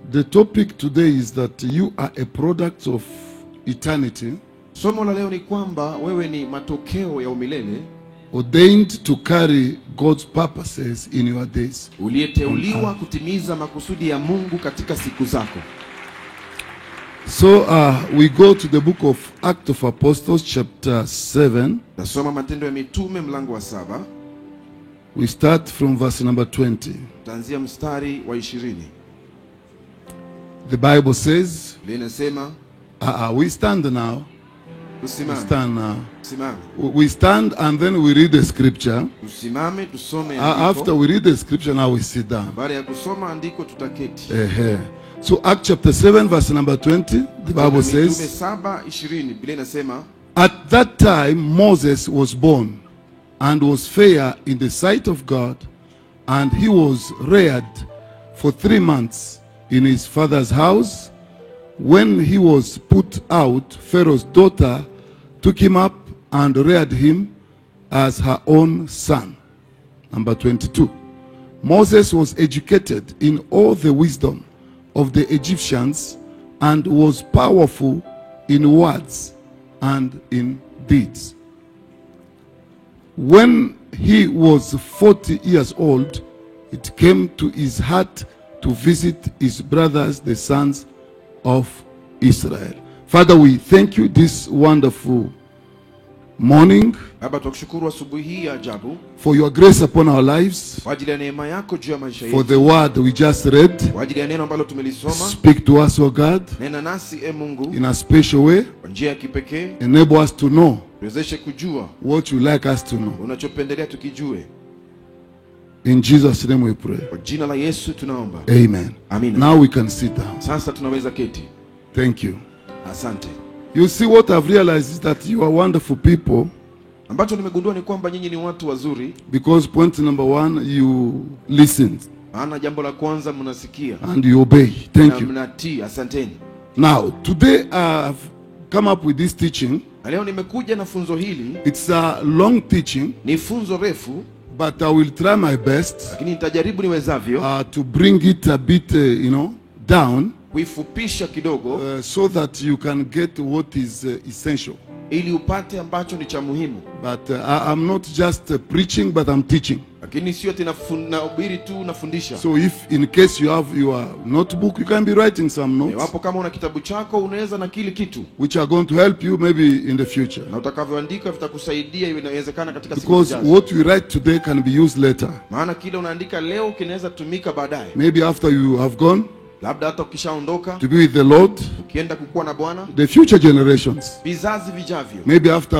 The topic today is that you are a product of eternity. Somo la leo ni kwamba wewe ni matokeo ya umilele, ordained to carry God's purposes in your days. uliyeteuliwa kutimiza makusudi ya Mungu katika siku zako. So we go to the book of Acts of Apostles chapter 7. Nasoma Matendo ya Mitume mlango wa 7. We start from verse number 20. Tutaanzia mstari wa 20. The Bible says, Linasema, we stand now. usimame. Stand now. Usimame. We stand and then we read the scripture. Usimame tusome After we read the scripture, now we sit down. Baada ya kusoma andiko tutaketi. So Acts chapter 7 verse number 20, the Bible says, Mitume 7:20, Biblia inasema, at that time Moses was born and was fair in the sight of God, and he was reared for 3 months in his father's house. When he was put out, Pharaoh's daughter took him up and reared him as her own son. Number 22. Moses was educated in all the wisdom of the Egyptians and was powerful in words and in deeds. When he was 40 years old, it came to his heart to visit his brothers, the sons of Israel. Father, we thank you this wonderful morning Baba, tukushukuru asubuhi hii ya ajabu for your grace upon our lives, kwa ajili ya neema yako juu ya maisha for yetu, the word we just read. kwa ajili ya neno ambalo tumelisoma. Speak to us, O God, Nena nasi Mungu in a special way. kwa njia ya kipekee, Enable us to know tuwezeshe kujua what you like us to know. unachopendelea tukijue. In Jesus' name we pray. Kwa jina la Yesu tunaomba. Amen. Amina. Now we can sit down. Sasa tunaweza keti. Thank you. Asante. You see, what I've realized is that you are wonderful people, Ambacho nimegundua ni kwamba nyinyi ni watu wazuri, because point number 1, you listened maana jambo la kwanza mnasikia and you obey. Thank na you. mnatii. Asanteni. Now, today I've come up with this teaching. Na leo nimekuja na funzo hili. It's a long teaching, Ni funzo refu, but I will try my best lakini nitajaribu niwezavyo to bring it a bit, down, kuifupisha kidogo, so that you can get what is essential. ili upate ambacho ni cha muhimu. But I'm not just preaching, but I'm teaching. Lakini sio tena nahubiri tu, nafundisha. So if in case you have your notebook, you can be writing some notes, Wapo kama una kitabu chako unaweza na kile kitu, which are going to help you maybe in the future. na utakavyoandika vitakusaidia inawezekana katika siku Because zijazo. what we write today can be used later. Maana kile unaandika leo kinaweza tumika baadaye. Maybe after you have gone Labda hata ukishaondoka to be with the Lord, ukienda kukua na Bwana, the future generations, vizazi vijavyo, maybe after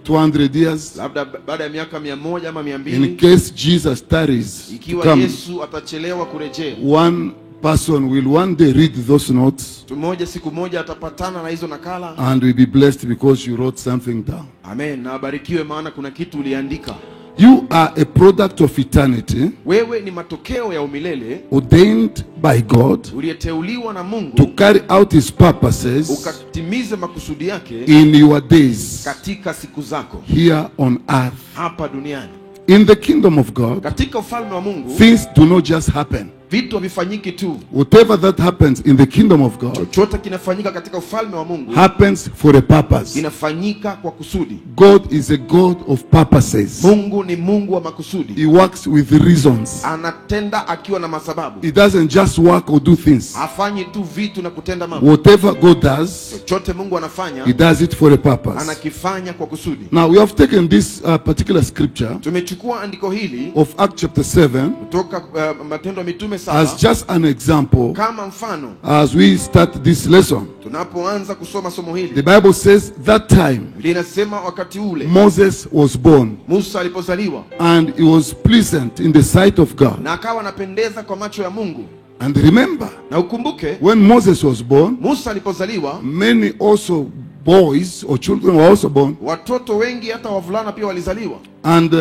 200 years, labda baada ya miaka 100 ama in 200, case Jesus tarries to ikiwa come, Yesu atachelewa kurejea, one person will one day read those notes mtu mmoja siku moja atapatana na hizo nakala, and will be blessed because you wrote something down. amen, na abarikiwe, maana kuna kitu uliandika. You are a product of eternity, Wewe ni matokeo ya umilele, ordained by God uliyeteuliwa na to Mungu carry out his purposes ukatimize makusudi yake in your days katika siku zako here on earth. hapa duniani. In the kingdom of God, Katika ufalme wa Mungu things do not just happen. vitu havifanyiki tu. Whatever that happens in the kingdom of God Chochote kinafanyika katika ufalme wa Mungu happens for a purpose. kinafanyika kwa kusudi. God is a God of purposes. Mungu ni Mungu wa makusudi. He works with reasons. Anatenda akiwa na masababu. He doesn't just work or do things. Hafanyi tu vitu na kutenda mambo. Whatever God does, Chochote Mungu anafanya, he does it for a purpose. anakifanya kwa kusudi. Now we have taken this particular scripture Tumechukua andiko hili of Acts chapter 7 kutoka Matendo ya Mitume as 7 just an example kama mfano as we start this lesson. tunapoanza kusoma somo The hili. Bible says that time Linasema wakati ule Moses was born, Musa alipozaliwa, and he was pleasant in the sight of God. na akawa anapendeza kwa macho ya Mungu. And remember, Na ukumbuke when Moses was born, Musa alipozaliwa, many also boys or children were also born, watoto wengi hata wavulana pia walizaliwa, and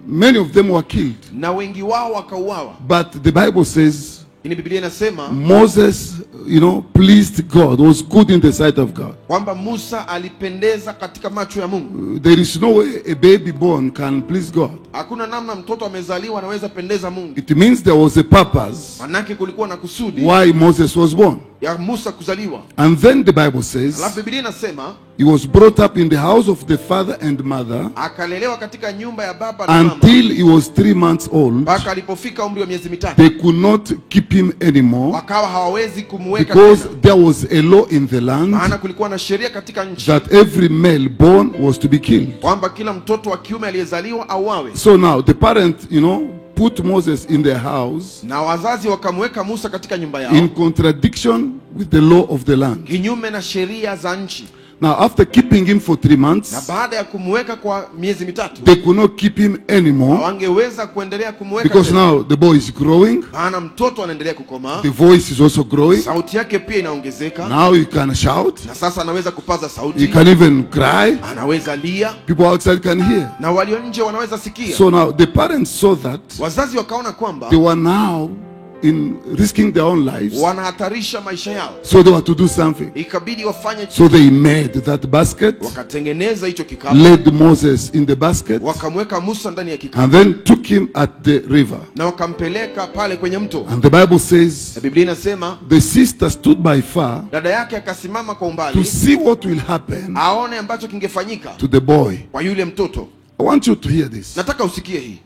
many of them were killed. na wengi wao wakauawa. But the Bible says Lakini Biblia inasema Moses, pleased God, was good in the sight of God. kwamba Musa alipendeza katika macho ya Mungu. There is no way a baby born can please God. Hakuna namna mtoto amezaliwa anaweza pendeza Mungu. It means there was a purpose Manake kulikuwa na kusudi why Moses was born. ya Musa kuzaliwa. And then the Bible says Alafu Biblia inasema he was brought up in the house of the father and mother akalelewa katika nyumba ya baba na mama until he was 3 months old. mpaka alipofika umri wa miezi mitatu. They could not keep him anymore Wakawa hawawezi kumweka because tena. there was a law in the land Maana kulikuwa na sheria katika nchi that every male born was to be killed. kwamba kila mtoto wa kiume aliyezaliwa auawe. So now the parent, put Moses in their house Na wazazi wakamweka Musa katika nyumba yao in contradiction with the law of the land. kinyume na sheria za nchi. Now after keeping him for 3 Na months, baada ya kumweka kwa miezi mitatu they could not keep him anymore hawangeweza kuendelea kumweka because tena. now the boy is growing, Maana mtoto anaendelea kukomaa, the voice is also growing. sauti yake pia inaongezeka, Now he can shout, na sasa anaweza kupaza he sauti, can even cry. anaweza lia, People outside can hear. na walio nje wanaweza sikia. So now the parents saw that Wazazi wakaona kwamba they were now in risking their own lives, wanahatarisha maisha yao, so they were to do something. ikabidi wafanye. So they made that basket, Wakatengeneza hicho kikapu, laid Moses in the basket, wakamweka Musa ndani ya kikapu and then took him at the river. na wakampeleka pale kwenye mto. And the Bible says Na Biblia inasema the sister stood by far dada yake akasimama kwa to umbali see what will happen aone ambacho kingefanyika to the boy. kwa yule mtoto. I want you to hear this. Nataka usikie hii.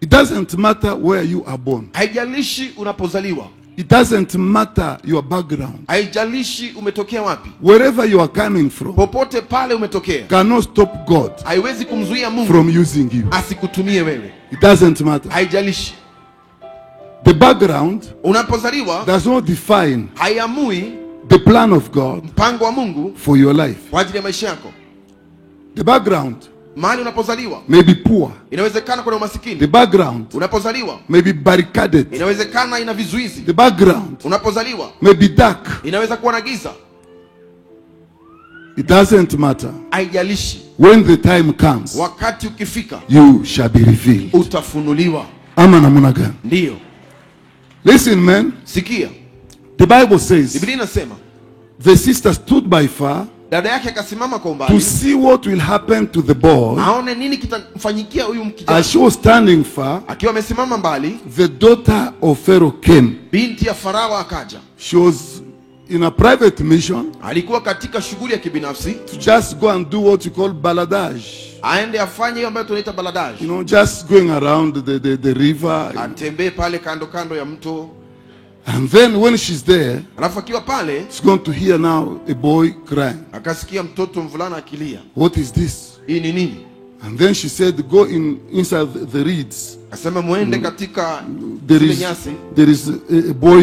It doesn't matter where you are born. Haijalishi unapozaliwa, It doesn't matter your background. haijalishi umetokea wapi, Wherever you are coming from popote pale umetokea, cannot stop God haiwezi kumzuia Mungu from using you. asikutumie wewe. It doesn't matter. Haijalishi The background unapozaliwa, does not define haiamui the plan of God mpango wa Mungu for your life. kwa ajili ya maisha yako. The background Mahali unapozaliwa may be poor. inawezekana kuna The umasikini. background Unapozaliwa may be barricaded. inawezekana ina vizuizi. The background Unapozaliwa may be dark. inaweza kuwa na giza. It doesn't matter. Haijalishi, When the time comes, wakati ukifika you shall be revealed. utafunuliwa. Ama namna gani? Ndiyo, Listen, man. sikia, The Bible says Biblia inasema the sister stood by far dada yake akasimama kwa to umbali see what will happen to the boy. aone nini kitamfanyikia huyu kijana. As she was standing far, Akiwa amesimama mbali, the daughter of Pharaoh came. binti ya Farao akaja. She was in a private mission Alikuwa katika shughuli ya kibinafsi, to just go and do what you call baladage. aende afanye hiyo ambayo tunaita baladage, Just going around the river. atembee pale kando kando ya mto. And then when she's there, Alafu akiwa pale she's going to hear now a boy crying. akasikia mtoto mvulana akilia. What is this? Hii ni nini? And then she said, go inside the reeds. Akasema muende katika There zile is, nyasi, there is a boy,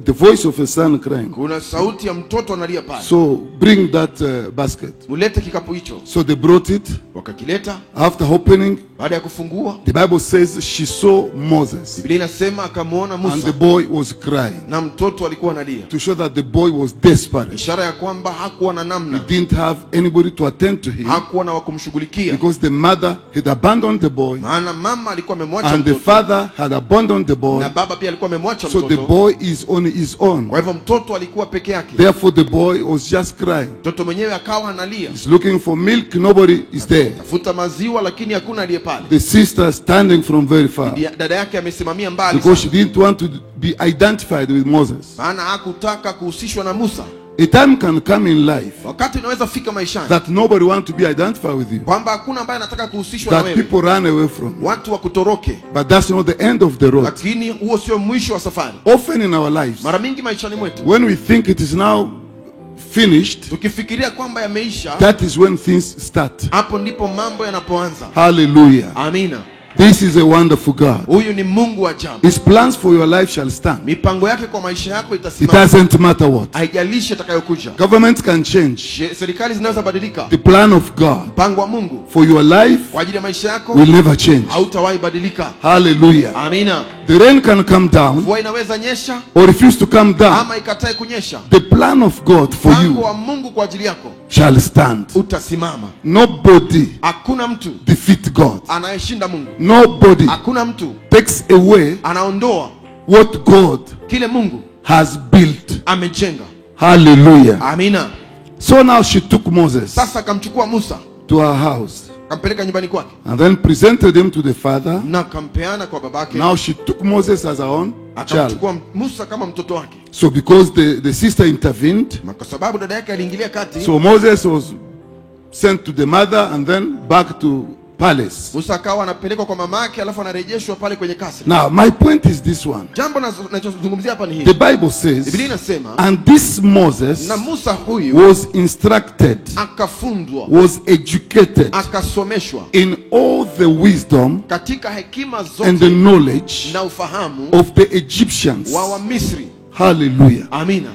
the voice of a son crying. kuna sauti ya mtoto analia pale. So bring that basket. Mulete kikapu hicho. So they brought it. Wakakileta. After opening, Baada ya kufungua, the Bible says she saw Moses. Biblia inasema akamwona And the Musa boy was crying. na mtoto alikuwa analia, To show that the boy was desperate. ishara ya kwamba hakuwa na namna, He didn't have anybody to attend to him hakuwa na wakumshughulikia, because the mother had abandoned the boy maana mama alikuwa amemwacha and the mtoto father had abandoned the boy. na baba pia alikuwa amemwacha So the mtoto. boy is on his own. Kwa hivyo mtoto alikuwa peke yake, Therefore the boy was just crying. mtoto mwenyewe akawa analia, He's looking for milk, nobody is there. tafuta maziwa, lakini hakuna aliye pale. The sister standing from very far Dada yake amesimamia mbali because she sana, didn't want to be identified with Moses. maana hakutaka kuhusishwa na Musa. A time can come in life Wakati unaweza fika maishani that nobody wants to be identified with you, kwamba hakuna ambaye anataka kuhusishwa na that wewe, people run away from you. watu wakutoroke, But that's not the end of the road. lakini huo sio mwisho wa safari. Often in our lives, Mara mingi maishani mwetu when we think it is now finished, tukifikiria kwamba yameisha, that is when things start. hapo ndipo mambo yanapoanza. Hallelujah. Amina. This is a wonderful God. Huyu ni Mungu wa ajabu. His plans for your life shall stand. Mipango yake kwa maisha yako It itasimama, doesn't matter what. haijalishi atakayokuja. Governments can change. Serikali zinaweza badilika, The plan of God mpango wa Mungu for your life kwa ajili ya maisha yako will never change. hautawahi badilika. Hallelujah. Amina. The rain can come down Mvua inaweza nyesha or refuse to come down. ama ikatae kunyesha, The plan of God for mpango you wa Mungu kwa ajili yako shall stand. utasimama. Nobody Hakuna mtu defeat God. anayeshinda Mungu, Nobody hakuna mtu takes away anaondoa what God kile Mungu has built. amejenga. Hallelujah. Amina. So now she took Moses Sasa akamchukua Musa, to her house akampeleka nyumbani kwake, and then presented him to the father. na akampeana kwa babake. Now she took Moses as her own child. Akamchukua Musa kama mtoto wake. So because the sister intervened, Kwa sababu dada yake aliingilia kati, so Moses was sent to the mother and then back to palace. Musa akawa anapelekwa kwa mamake, alafu anarejeshwa pale kwenye kasri. Now my point is this one. Jambo ninachozungumzia hapa ni hili. The Bible says, Biblia inasema, and this Moses na Musa huyu was instructed, akafundwa, was educated akasomeshwa in all the wisdom katika hekima and the zote knowledge na ufahamu of the Egyptians. wa Wamisri. Hallelujah. Amina.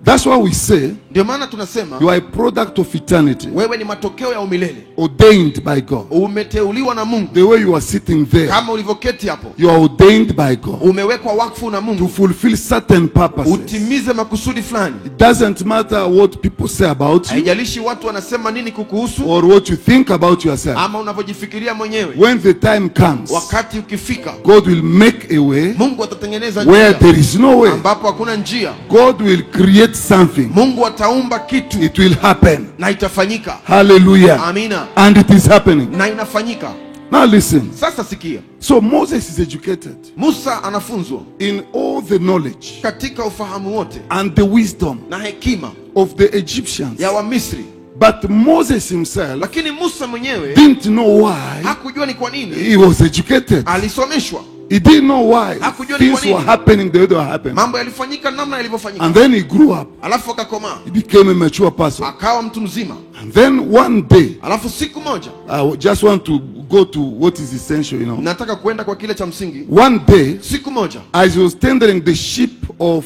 That's why we say Ndio maana tunasema you are a product of eternity, wewe ni matokeo ya umilele, ordained by God. umeteuliwa na Mungu. The way you are sitting there, Kama ulivyoketi hapo, you are ordained by God umewekwa wakfu na to Mungu fulfill certain purposes. utimize makusudi fulani. It doesn't matter what people say about you Haijalishi watu wanasema nini kukuhusu or what you think about yourself. ama unavyojifikiria mwenyewe. When the time comes, Wakati ukifika, God will make a way Mungu atatengeneza where njia there is no way. ambapo hakuna njia. God will create something. Mungu ataumba kitu It will happen. na itafanyika. Hallelujah. Amina. And it is happening. Na inafanyika. Now listen. Sasa sikia. So Moses is educated Musa anafunzwa in all the knowledge katika ufahamu wote and the wisdom na hekima of the Egyptians. ya Wamisri. But Moses himself Lakini Musa mwenyewe didn't know why hakujua ni kwa nini he was educated. alisomeshwa. He didn't know why Hakujua ni kwa things were nini happening the way they were happening. mambo yalifanyika namna yalivyofanyika. And then he grew up. Alafu akakomaa, He became a mature person. akawa mtu mzima. And then one day, Alafu siku moja, I just want to go to what is essential, you know. nataka kwenda kwa kile cha msingi. One day, Siku moja as he was tendering the sheep of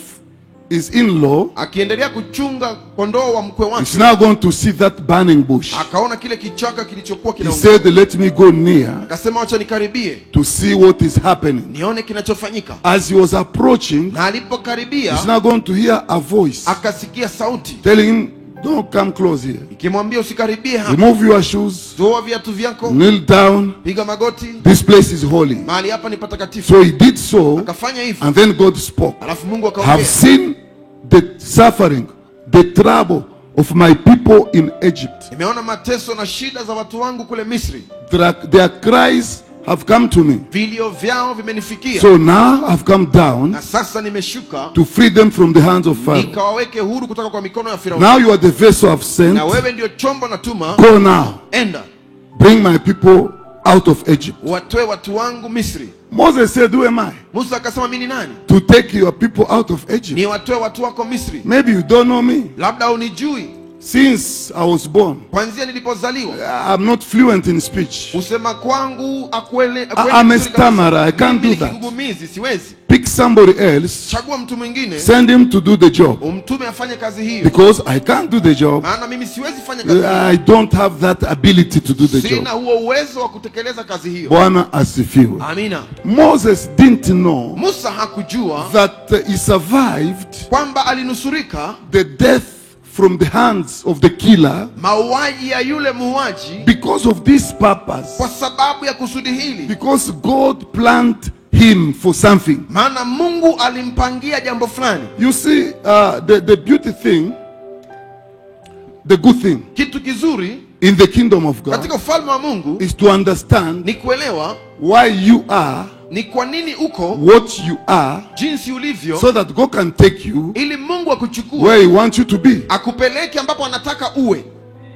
his in-law, akiendelea kuchunga kondoo wa mkwe he's wake, now going to see that burning bush. akaona kile kichaka kilichokuwa He kinaungua. said, let me go near Akasema wacha nikaribie to see what is happening. nione kinachofanyika. As he was approaching, Na alipokaribia he's now going to hear a voice akasikia sauti telling him, don't come close here. ikimwambia usikaribie hapa, Remove your shoes, toa viatu vyako, kneel down. piga magoti, This place is holy. mahali hapa ni patakatifu. So he did so, Akafanya hivyo, and then God spoke. alafu Mungu Have akaongea, seen the suffering, the trouble of my people in Egypt. nimeona mateso na shida za watu wangu kule Misri, Their cries have come to me. vilio vyao vimenifikia. So now I've come down Na sasa nimeshuka to free them from the hands of Pharaoh. nikawaweke huru kutoka kwa mikono ya Firauni. Now you are the vessel I've sent. Na wewe ndio chombo natuma, Go now. enda Bring my people out of Egypt. watoe watu wangu Misri. Moses said, who am I Musa akasema mimi ni nani to take your people out of Egypt? ni watoe watu wako Misri? Maybe you don't know me. Labda unijui, Since I was born, kwanzia nilipozaliwa I'm not fluent in speech. usema kwangu I'm a stammerer. I can't do that. Kigugumizi, siwezi. Pick somebody else, Chagua mtu mwingine, send him to do the job, umtume afanye kazi hiyo, because I can't do the job. maana mimi siwezi fanya kazi hiyo. I don't have that ability to do the job. Sina huo uwezo wa kutekeleza kazi hiyo. Bwana asifiwe. Amina. Moses didn't know Musa hakujua that he survived kwamba alinusurika the death from the hands of the killer mauaji ya yule muuaji because of this purpose. kwa sababu ya kusudi hili, Because God planned him for something. maana Mungu alimpangia jambo fulani. You see, the beauty thing, the good thing Kitu kizuri in the kingdom of God katika ufalme wa Mungu is to understand ni kuelewa why you are ni kwa nini uko what you are, jinsi ulivyo, so that God can take you ili Mungu akuchukue where He wants you to be. akupeleke ambapo anataka uwe.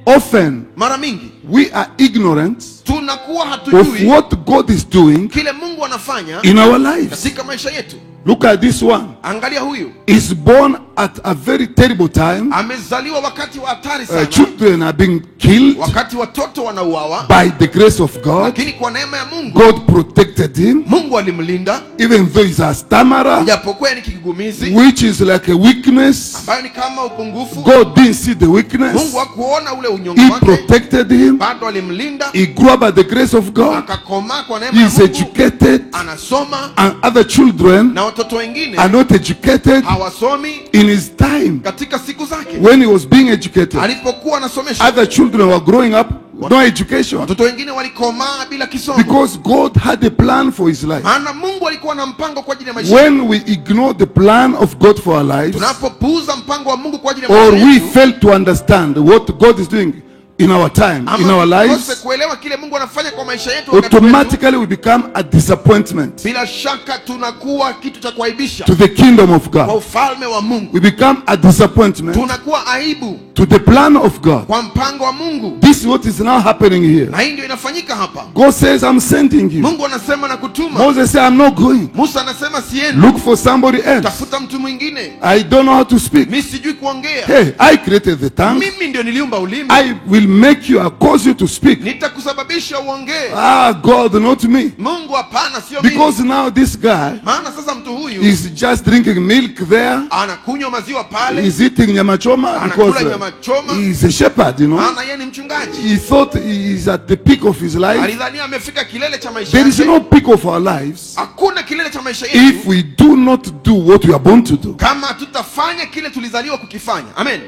Often Mara mingi we are ignorant tunakuwa of hatujui what God is doing kile Mungu anafanya in our lives. katika maisha yetu. Look at this one. Angalia huyu, Is born at a very terrible time. amezaliwa wakati wa hatari sana, Children are being killed. wakati watoto wanauawa, By the grace of God, lakini kwa neema ya Mungu, God protected him, Mungu alimlinda, even though he's a stammerer, japokuwa ni kigugumizi which is like a weakness. ambayo ni kama upungufu. God didn't see the weakness. Mungu hakuona ule unyonge He wake, protected him. bado alimlinda, He grew up by the grace of God. akakomaa kwa neema He ya is Mungu, educated, anasoma, and other children na watoto wengine are not educated. hawasomi. In his time, Katika siku zake when he was being educated, alipokuwa anasomesha, other children were growing up no education. Watoto wengine walikomaa bila kisomo. Because God had a plan for his life. Maana Mungu alikuwa na mpango kwa ajili ya maisha. When we ignore the plan of God for our lives, tunapopuuza mpango wa Mungu kwa ajili ya or maisha we yetu, fail to understand what God is doing in our time, in our lives, kuelewa kile Mungu anafanya kwa maisha yetu, automatically we become a disappointment bila shaka tunakuwa kitu cha kuaibisha to the kingdom of kwa God. ufalme wa Mungu. We become a disappointment Tunakuwa aibu to the plan of God. kwa mpango wa Mungu. This is what is now happening here. Na hii ndio inafanyika hapa. God says, I'm sending you. Mungu anasema na kutuma. Moses said, I'm not going. Musa anasema siendi. Look for somebody else. Tafuta mtu mwingine. I don't know how to speak. Mimi sijui kuongea. Hey, I created the tongue. Mimi ndio niliumba ulimi. I will make you, I'll cause you to speak. Nitakusababisha uongee. Ah, God, not me. Mungu hapana, sio mimi. Because now this guy Maana sasa mtu huyu is just drinking milk there. anakunywa maziwa pale. He's eating nyama choma because Anakula nyama choma. he's a shepherd, you know. Maana yeye ni mchungaji. He thought he is at the peak of his life. Alidhania amefika kilele cha maisha There is yake. no peak of our lives Hakuna kilele cha maisha if yetu we do not do what we are born to do. kama tutafanya kile tulizaliwa kukifanya. Amen.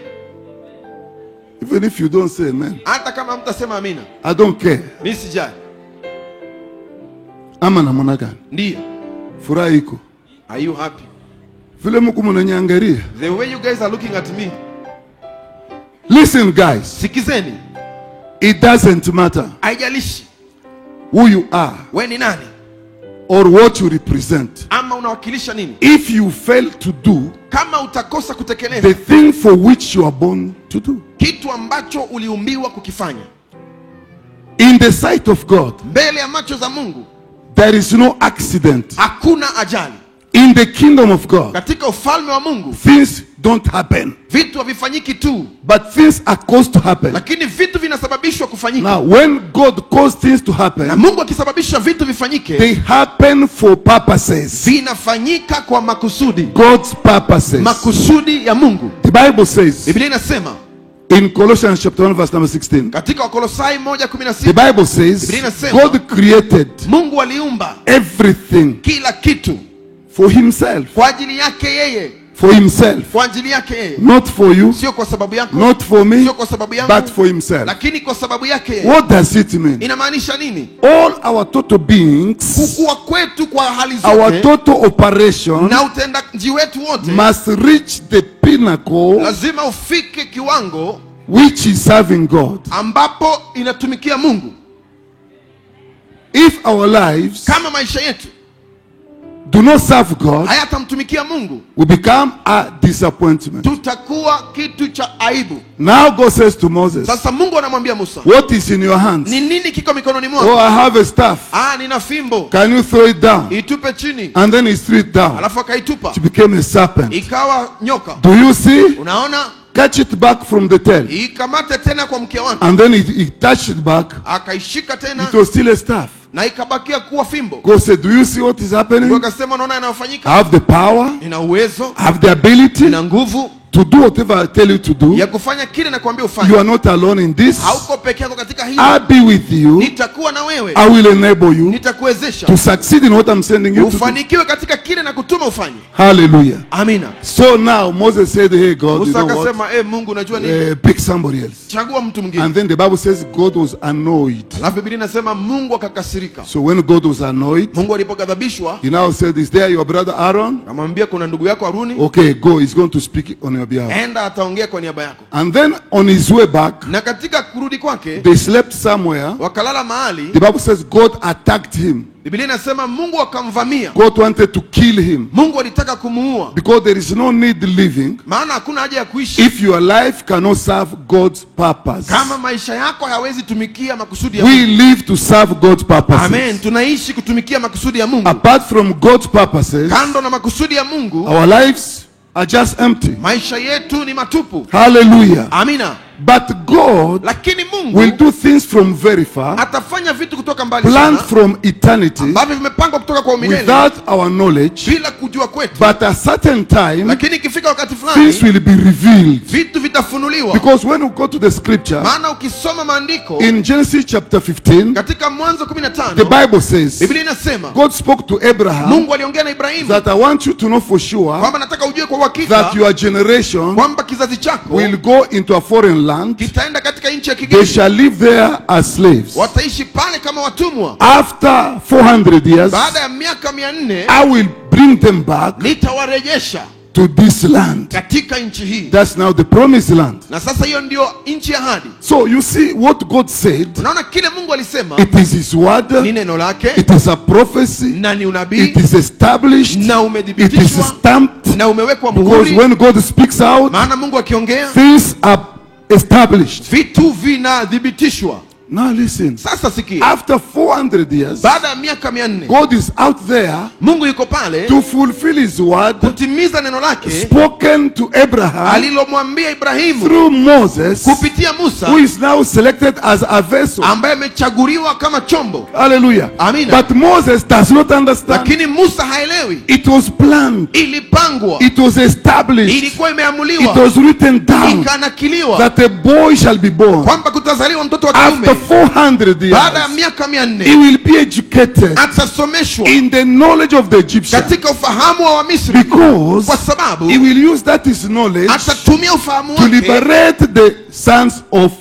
Even if you don't say amen, Hata kama mtasema amina, I don't care. mimi sijali. Ama namna gani? Ndio. Furaha iko. Are you happy? Vile mko mnaniangalia. The way you guys are looking at me. Listen guys, Sikizeni. it doesn't matter Haijalishi who you are wewe ni nani or what you represent. ama unawakilisha nini. If you fail to do Kama utakosa kutekeleza the thing for which you are born to do, kitu ambacho uliumbiwa kukifanya in the sight of God, mbele ya macho za Mungu, there is no accident. hakuna ajali. In the kingdom of God, Katika ufalme wa Mungu things don't happen, vitu havifanyiki tu, but things are caused to happen. lakini vitu vinasababishwa kufanyika. Now, when God causes things to Na happen, Mungu akisababisha vitu vifanyike, they happen for purposes. vinafanyika kwa makusudi. God's purposes. Makusudi ya Mungu. The Bible says Biblia inasema in Colossians chapter 1 verse number 16, katika Wakolosai the 1:16, Bible says Biblia inasema, God created Mungu aliumba everything kila kitu for himself. kwa ajili yake yeye, For himself. kwa ajili yake yeye, Not for you, sio kwa sababu yako, not for me, sio kwa sababu yangu, but for himself. lakini kwa sababu yake yeye. What does it mean? Inamaanisha nini? All our total beings, Kukua kwetu kwa hali our zote total operation na utendaji wetu wote must reach the pinnacle lazima ufike kiwango which is serving God. ambapo inatumikia Mungu. If our lives Kama maisha yetu do not serve God, hayatamtumikia Mungu, we become a disappointment. tutakuwa kitu cha aibu. Now God says to Moses, Sasa Mungu anamwambia Musa, what is in your hands? ni nini kiko mikononi Oh, mwako? I have a staff. Nina fimbo. Can you throw it down? Itupe chini. And then he threw it down. Alafu akaitupa, It became a serpent. ikawa nyoka. Do you see? Unaona? Catch it back from the tail. Ikamate tena kwa mkia wake, And then he touched it back. akaishika tena It was still a staff. na ikabakia kuwa fimbo. God said, do you see what is happening? Mungu akasema, unaona I yanayofanyika? have the power, Nina uwezo, I have the ability nina nguvu to do whatever I tell you to do. ya kufanya kile na kuambia You ufanye. are not alone in this. Hauko peke yako katika hili. I'll be with you. Nitakuwa na wewe, I will enable you nitakuwezesha to succeed in what I'm sending you to do. ufanikiwe katika kile na kutuma ufanye. Hallelujah. Amina. So now Moses said, hey God, you Musa know what? akasema, Mungu unajua nini? Pick somebody else. Chagua mtu mwingine. And then the Bible says God was annoyed. Alafu Biblia inasema Mungu akakasirika. So when God was annoyed, Mungu alipoghadhabishwa, he now said, is there your brother Aaron? akamwambia kuna ndugu yako Haruni, Okay, go. He's going to speak on your behalf. enda ataongea kwa niaba yako. And then on his way back, Na katika kurudi kwake they slept somewhere. wakalala mahali. The Bible says God attacked him. Biblia inasema Mungu akamvamia. God wanted to kill him Mungu alitaka kumuua, because there is no need living maana hakuna haja ya kuishi if your life cannot serve God's purpose. kama maisha yako hayawezi tumikia makusudi ya We Mungu. live to serve God's purposes. Amen. Tunaishi kutumikia makusudi ya Mungu. Apart from God's purposes, Kando na makusudi ya Mungu, our lives are just empty. maisha yetu ni matupu. Hallelujah. Amina. But God Lakini will Mungu do things from very far, atafanya vitu kutoka mbali planned sana from eternity, ambavyo vimepangwa kutoka kwa umilele without our knowledge. bila kujua kwetu. But at a certain time, Lakini ikifika wakati things fulani will be revealed. vitu vitafunuliwa. Because when we go to the scripture, Maana ukisoma maandiko in Genesis chapter 15, katika Mwanzo the 15, Bible says, Biblia inasema God spoke to Abraham Mungu aliongea na Ibrahimu that I want you to know for sure kwamba nataka ujue kwa uhakika that your generation kwamba kizazi chako will go into a foreign land. kitaenda katika nchi ya They kigeni, shall live there as slaves. wataishi pale kama watumwa. After 400 years, Baada ya miaka 400 I will bring them back nitawarejesha to this land. katika nchi hii. That's now the promised land. Na sasa hiyo ndio nchi ya ahadi. So you see what God said. Unaona kile Mungu alisema It is his word. ni neno lake It is a prophecy. na ni It unabii is established. na It is umedhibitishwa stamped. na umewekwa Because muhuri. when God speaks out, Maana Mungu akiongea things are established. vitu vinadhibitishwa. Now listen. Sasa sikia, After 400 years, baada ya miaka 400 God is out there Mungu yuko pale to fulfill his word kutimiza neno lake spoken to Abraham alilomwambia Ibrahimu through Moses, kupitia Musa, who is now selected as a vessel. ambaye amechaguliwa kama chombo. Hallelujah. Amina. But Moses does not understand. Lakini Musa haelewi. It was planned. Ilipangwa, It was established. ilikuwa It imeamuliwa, was written down ikanakiliwa that a boy shall be born. kwamba kutazaliwa mtoto wa After kiume. 400 Baada ya years, miaka he 400 will be educated atasomeshwa in the knowledge of the Egyptians, katika ufahamu wa Wamisri, because kwa sababu he will use that his knowledge atatumia ufahamu to wake liberate the sons of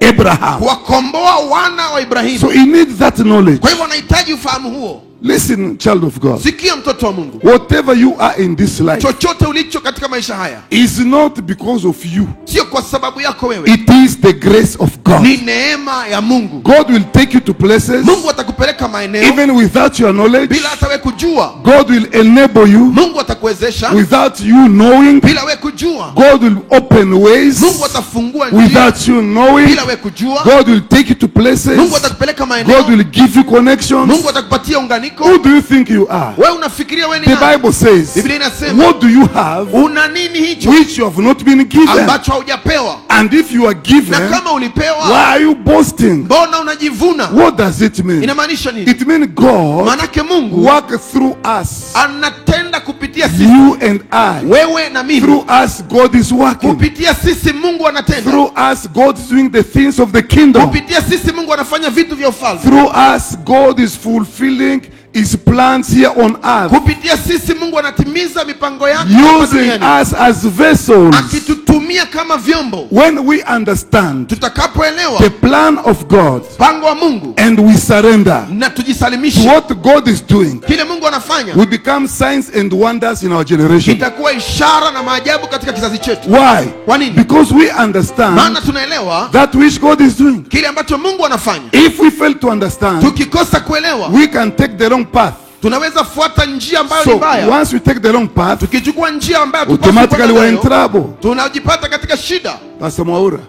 Abraham. kuwakomboa wana wa Ibrahimu. So he needs that knowledge. Kwa hivyo anahitaji ufahamu huo. Listen, child of God. Sikia mtoto wa Mungu, Whatever you are in this life chochote ulicho katika maisha haya is not because of you. sio kwa sababu yako wewe, It is the grace of God. ni neema ya Mungu. God will take you to places Mungu atakupeleka maeneo even without your knowledge. bila hata wewe kujua. God will enable you Mungu atakuwezesha without you knowing. bila wewe kujua. God will open ways Mungu atafungua njia without you knowing. bila wewe kujua. God will take you to places. Mungu atakupeleka God maeneo. will give you connections. Mungu atakupatia unganiko. Who do you think you are? Wewe unafikiria wewe ni The nani? Bible says, Biblia inasema what do you have una nini hicho which you have not been given? ambacho haujapewa? And if you are Na given, kama why ulipewa, are you boasting? mbona unajivuna? What does it mean? Inamaanisha nini? It means God Manake Mungu work through us, anatenda kupitia sisi, you and I. wewe na mimi. Through us, God is working. Kupitia sisi Mungu anatenda. Through us, God is doing the things of the kingdom. Kupitia sisi Mungu anafanya vitu vya ufalme. Through us, God is fulfilling his plans here on earth, Kupitia sisi Mungu anatimiza mipango yake hapa using duniani, us as vessels. akitutumia kama vyombo. When we understand Tutakapoelewa the plan of God mpango wa Mungu and we surrender na to tujisalimishe what God is doing, kile Mungu anafanya, we become signs and wonders in our generation. itakuwa ishara na maajabu katika kizazi chetu. Why? Kwa nini? Because we understand Maana tunaelewa that which God is doing. kile ambacho Mungu anafanya. If we fail to understand, Tukikosa kuelewa, we can take the wrong path. tunaweza fuata njia ambayo ni So mbaya. once we take the wrong path, Tukichukua njia ambayo hatupaswi automatically kwenda we're in nayo, trouble. tunajipata katika shida. Pastor Mwaura,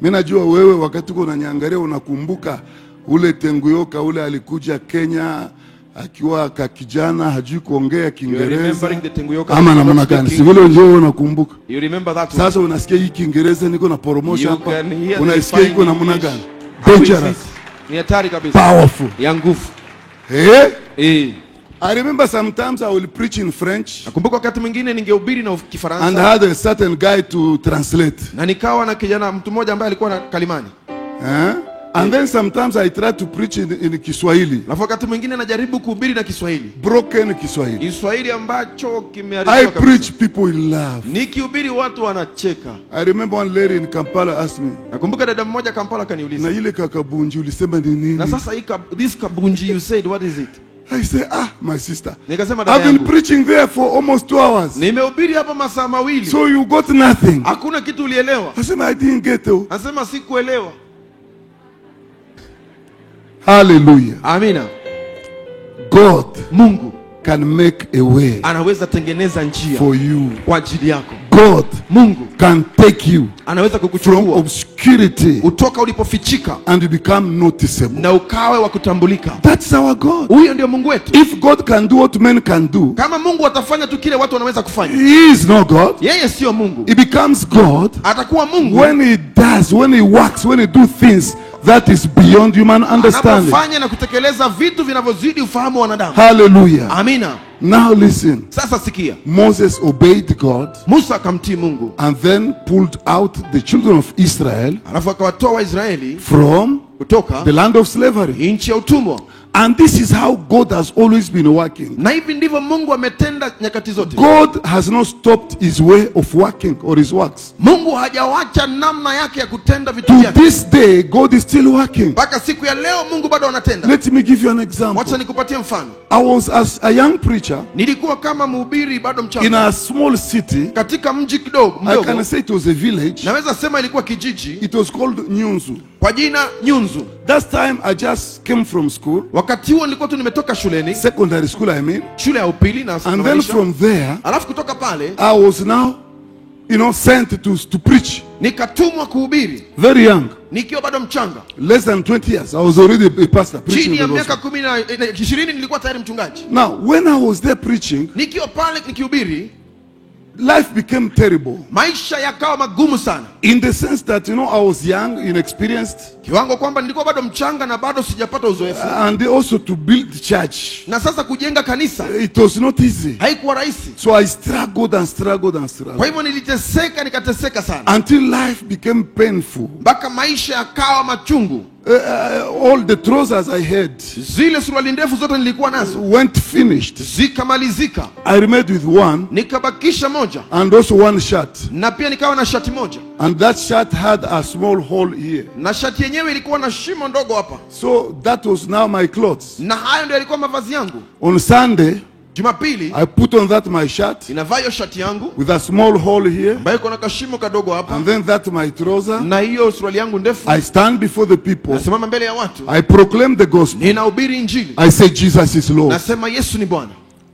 mimi najua wewe wakati uko unaniangalia unakumbuka ule Tenguyoka ule alikuja Kenya akiwa kakijana hajui kuongea Kiingereza ama namna gani, si vile njoo unakumbuka. You remember that one? Sasa unasikia hii Kiingereza niko na promotion You hapa, can hear unasikia the iko fine namna English. gani? Dangerous, Ni hatari kabisa. powerful. Ya nguvu. I remember sometimes I will preach in French Nakumbuka wakati mwingine ningehubiri na and Kifaransa I had a certain guy to translate. na nikawa na kijana mtu mmoja ambaye alikuwa na kalimani. And then sometimes I try to preach in Kiswahili, Alafu wakati mwingine najaribu kuhubiri na Kiswahili. broken Kiswahili. Kiswahili ambacho I kimeharibiwa kabisa. preach, people will laugh. Nikihubiri watu wanacheka. I remember one lady in Kampala asked me, Nakumbuka dada mmoja Kampala na kaniuliza, ile kakabunji ulisema ni nini? na sasa this kabunji you said what is it? I say, my sister, Nikasema dada I've been yangu, preaching there for almost 2 hours. nimehubiri hapa masaa mawili. So you got nothing. Hakuna kitu ulielewa. I said, I didn't get it. Nasema sikuelewa. Hallelujah. Amina. God Mungu can make a way anaweza tengeneza njia for you. kwa ajili yako. God Mungu can take you anaweza from kukuchukua obscurity utoka ulipofichika and you become noticeable. na ukawe wa kutambulika. That's our God. Huyo ndio Mungu wetu. If God can do what men can do, Kama Mungu atafanya tu kile watu wanaweza kufanya, He is not God. yeye sio Mungu. He becomes God Atakuwa Mungu when He does, when He works, when He do things that is beyond human understanding. anapofanya na kutekeleza vitu vinavyozidi ufahamu wa wanadamu. Hallelujah. Amina. Now listen. Sasa sikia, Moses obeyed God Musa akamtii Mungu, and then pulled out the children of Israel alafu akawatoa Waisraeli from kutoka the land of slavery. nchi ya utumwa. And this is how God has always been working. Na hivi ndivyo Mungu ametenda nyakati zote. God has not stopped his way of working or his works. Mungu hajawacha namna yake ya kutenda vitu To vyake. this day, God is still working. Mpaka siku ya leo Mungu bado anatenda. Let me give you an example. Wacha nikupatie mfano. I was as a young preacher Nilikuwa kama mhubiri bado in mchanga a small city. katika mji kidogo I can mdogo. say it was a village. Naweza sema ilikuwa kijiji It was called Nyunzu. kwa jina Nyunzu. That time I just came from school, Wakati huo nilikuwa tu nimetoka shuleni, secondary school I mean. shule ya upili na And then namaanisha. from there, Alafu kutoka pale I was now, sent to preach. nikatumwa kuhubiri Very young, nikiwa bado mchanga. less than 20 years. I was already a pastor preaching Chini the ya miaka gospel. 20 nilikuwa tayari mchungaji. Now, when I was there preaching, Nikiwa pale nikihubiri, life became terrible. maisha yakawa magumu sana. In the sense that, I was young, inexperienced, Kiwango kwamba nilikuwa bado mchanga na bado sijapata uzoefu. and also to build church. Na sasa kujenga kanisa It was not easy. haikuwa rahisi. So I struggled and struggled and struggled Kwa hivyo niliteseka, nikateseka sana. until life became painful. Mpaka maisha yakawa machungu. All the trousers I had Zile suruali ndefu zote nilikuwa nazo weren't finished. zikamalizika. I remained with one Nikabakisha moja. and also one shirt. Na pia nikawa na shati moja. And that shirt had a small hole here. Na shati yenyewe ilikuwa na shimo ndogo hapa. So that was now my clothes. Na hayo ndio yalikuwa mavazi yangu. On Sunday, Jumapili I put on that my shirt ninavaa hiyo shati yangu with a small hole here. ambayo iko na kashimo kadogo hapa. And then that my trouser. Na hiyo suruali yangu ndefu. I stand before the people. Nasimama mbele ya watu. I proclaim the gospel. Ninahubiri injili. I say Jesus is Lord. Nasema Yesu ni Bwana.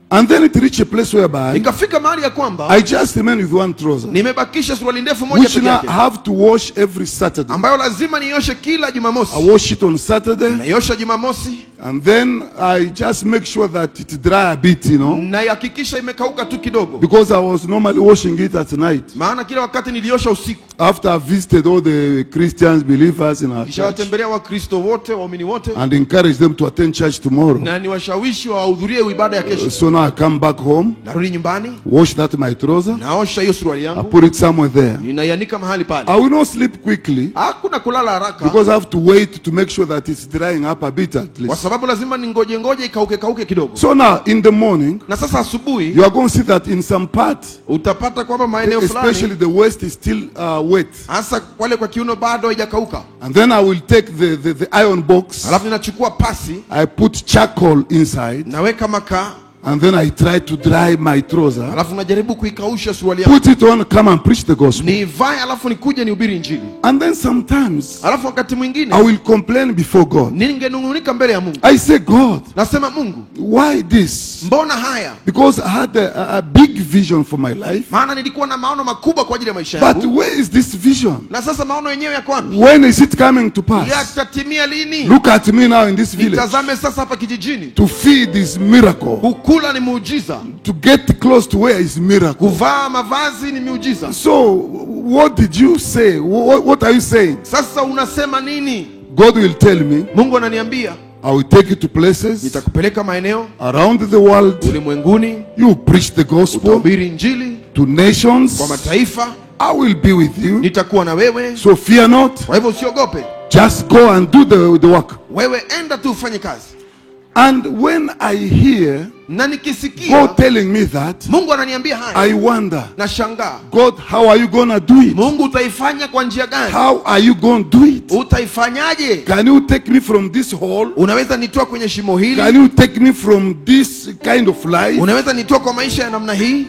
And then it reached a place whereby Nikafika mahali ya kwamba I just remain with one trouser, nimebakisha suruali ndefu moja which peke now yake, I have to wash every Saturday. ambayo lazima nioshe kila I Jumamosi. wash it on Saturday, Naiosha Jumamosi, and then I just make sure that it dry a bit, naihakikisha imekauka tu kidogo, because I was normally washing it at night maana kila wakati niliosha usiku. after I visited all the Christians, believers in our church, Nishawatembelea Wakristo wote, waumini wote, and encourage them to attend church tomorrow. na niwashawishi wahudhurie ibada ya kesho. So now I come back home, Narudi nyumbani, wash that my trouser, naosha hiyo suruali I yangu, put it somewhere there. ninaianika mahali pale. I will not sleep quickly Hakuna kulala haraka, because I have to wait to make sure that it's drying up a bit at kwa least. sababu lazima ningoje ikauke kidogo. So now in the morning, Na sasa asubuhi you are going to see that in some part, utapata kwamba maeneo especially fulani, the west is still wet. hasa wale kwa kiuno bado haijakauka. And then I will take the iron box, Alafu ninachukua pasi, I put charcoal inside, naweka makaa, and then I try to dry my trouser, alafu najaribu kuikausha suruali yangu, put it on, come and preach the gospel. nivae, alafu nikuje nihubiri injili. And then sometimes Alafu wakati I mwingine will complain before God. ningenung'unika mbele ya Mungu, I say, God, nasema Mungu, why this? mbona haya? Because I had a big vision for my life. Maana nilikuwa na maono makubwa kwa ajili ya maisha But yangu, where is this vision? na sasa maono yenyewe yako wapi? When is it coming to pass? Yatatimia lini? Look at me now in this village. Nitazame sasa hapa kijijini, To feed is miracle. kukula ni muujiza, To get close to where is miracle. kuvaa mavazi ni miujiza. So what did you say? What are you saying? Sasa unasema nini? God will tell me, Mungu ananiambia, I will take you to places nitakupeleka maeneo around the world. ulimwenguni, You preach the gospel utahubiri injili to nations. kwa mataifa, I will be with you. nitakuwa na wewe. So fear not. Kwa hivyo usiogope, Just go and do the work. wewe enda tu ufanye kazi. And when I hear Na nikisikia God telling me that, Mungu ananiambia haya, I wonder, na shangaa, God, how are you going to do it? Mungu utaifanya kwa njia gani? How are you going to do it? Utaifanyaje? Can you take me from this hole? Unaweza nitoa kwenye shimo Can hili? you take me from this kind of life? Unaweza nitoa kwa maisha ya namna hii?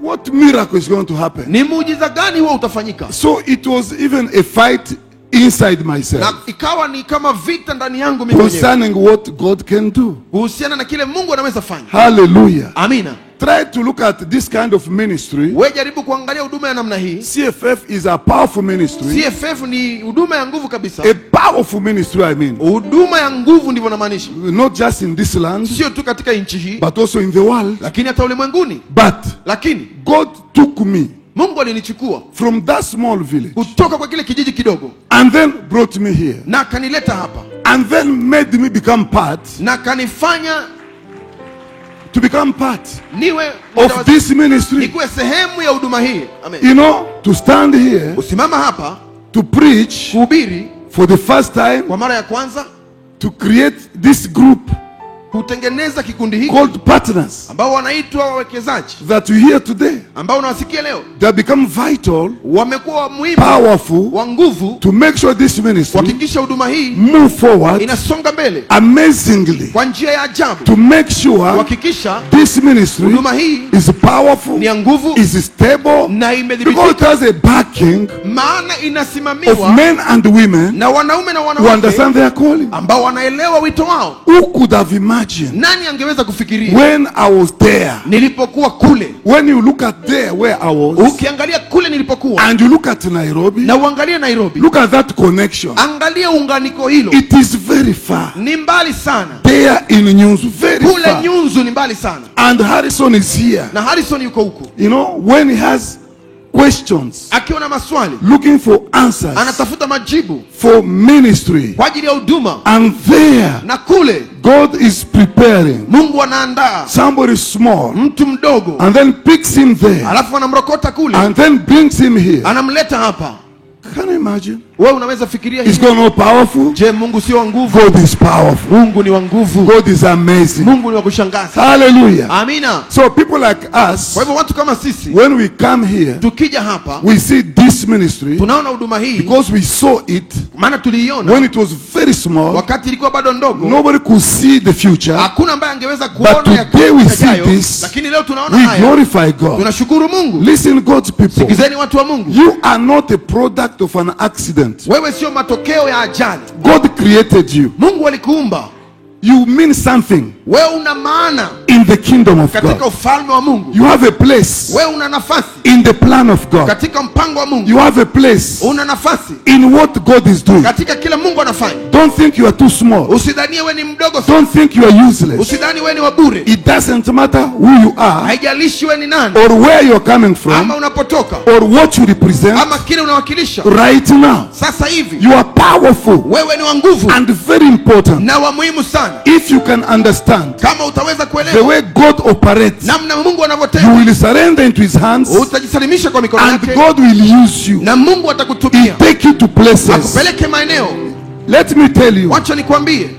What miracle is going to happen? Ni muujiza gani huo utafanyika? So it was even a fight inside Na myself ikawa ni kama vita ndani yangu mimi mwenyewe concerning what God can do. kuhusiana na kile Mungu anaweza fanya. Hallelujah. Amina. Try to look at this kind of ministry. Wewe jaribu kuangalia huduma ya namna hii. CFF is a powerful ministry. CFF ni huduma ya nguvu kabisa. A powerful ministry, I mean. Huduma ya nguvu ndivyo namaanisha. Not just in this land, Sio tu katika nchi hii, but also in the world. lakini hata ulimwenguni. But Lakini God took me Mungu alinichukua from that small village kutoka kwa kile kijiji kidogo and then brought me here. na akanileta hapa And then made me become part, na kanifanya to become part niwe of this ministry. nikuwe sehemu ya huduma hii. Amen. You know, to stand here, Usimama hapa to preach kuhubiri for the first time, kwa mara ya kwanza, to create this group kutengeneza kikundi hiki called partners ambao wanaitwa wawekezaji, that you hear today. ambao unawasikia leo, They have become vital, wamekuwa muhimu, powerful, wa nguvu, to make sure this ministry kuhakikisha huduma hii move forward inasonga mbele amazingly, kwa njia ya ajabu, to make sure kuhakikisha this ministry huduma hii is powerful, ni ya nguvu is stable, na because it imedhibitika, has a backing maana of inasimamiwa men and women na wanaume na who wanawake understand their calling. ambao wanaelewa wito wao. Who could have imagined Nani angeweza kufikiria when I was there? nilipokuwa kule? When you look at there where I was, Ukiangalia kule nilipokuwa and you look at Nairobi, na uangalie Nairobi, look at that connection. angalia unganiko hilo, It is very far. ni mbali sana. There in Nyunzu, very Kule far. Nyunzu ni mbali sana, And Harrison is here. na Harrison yuko huko, You know, when he has questions, akiwa na maswali, looking for answers anatafuta majibu for ministry. kwa ajili ya huduma, And there, na kule God is preparing Mungu anaandaa somebody small mtu mdogo, and then picks him there alafu anamrokota kule, and then brings him here. anamleta hapa. Can you imagine? Wewe unaweza fikiria Is hivi? God not powerful? Je, Mungu sio wa nguvu? God is powerful. Mungu ni wa nguvu. God is amazing. Mungu ni wa kushangaza. Hallelujah. Amina. So people like us, Kwa hivyo watu kama sisi when we come here, tukija hapa we see this ministry tunaona huduma hii, because we saw it maana tuliiona when it was very small. wakati ilikuwa bado ndogo. Nobody could see the future. Hakuna ambaye angeweza But kuona ya today we see yajayo, this. lakini leo tunaona We haya. glorify God. Tunashukuru Mungu. Listen, God's people. Sikizeni watu wa Mungu. You are not a product of an accident. Wewe sio matokeo ya ajali. God created you. Mungu alikuumba. You mean something Wewe una maana in the kingdom of katika God. ufalme wa Mungu. You have a place Wewe una nafasi in the plan of God. katika mpango wa Mungu. You have a place Una nafasi in what God is doing. katika kila Mungu anafanya. Don't think you are too small. Usidhanie wewe ni mdogo sana. Don't think you are useless. Usidhani wewe ni wa bure. It doesn't matter who you are Haijalishi wewe ni nani or where you're coming from ama unapotoka or what you represent ama kile unawakilisha. right now. Sasa hivi You are powerful wewe ni wa nguvu and very important. na wa muhimu sana. If you can understand Kama utaweza the kuelewa way God operates, namna Mungu you anavyotenda, will surrender into his hands utajisalimisha kwa mikono and yake God will use you. na Mungu atakutumia He'll take you to places. akupeleke maeneo. Let me tell you, Wacha nikwambie,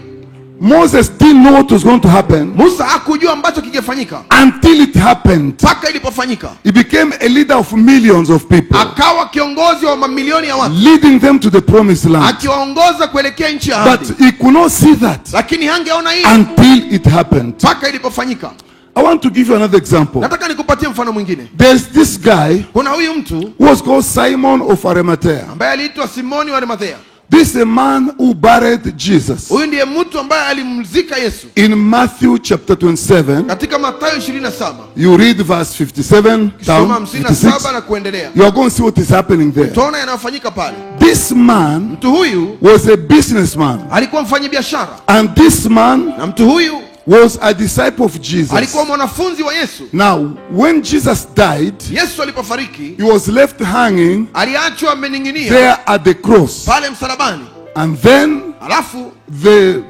Moses didn't know what was going to happen Musa hakujua ambacho kingefanyika until it happened. mpaka ilipofanyika. He became a leader of millions of people, Akawa kiongozi wa mamilioni ya watu, leading them to the promised land. akiwaongoza kuelekea nchi ya But ahadi, he could not see that lakini hangeona hii until it happened. mpaka ilipofanyika. I want to give you another example. Nataka nikupatie mfano mwingine. There's this guy Kuna huyu mtu who was called Simon of Arimathea. ambaye aliitwa Simoni wa Arimathea. This is a man who buried Jesus. Huyu ndiye mtu ambaye alimzika Yesu. In Matthew chapter 27, Katika Mathayo 27 you read verse 57 soma down, 57 56. na kuendelea, You are going to see what is happening there. tuona yanayofanyika pale. This man Mtu huyu was a businessman, alikuwa mfanyabiashara, and this man na mtu huyu was a disciple of Jesus. alikuwa mwanafunzi wa Yesu. Now, when Jesus died, Yesu alipofariki, he was left hanging aliachwa amening'inia there at the cross. pale msalabani. And then Alafu the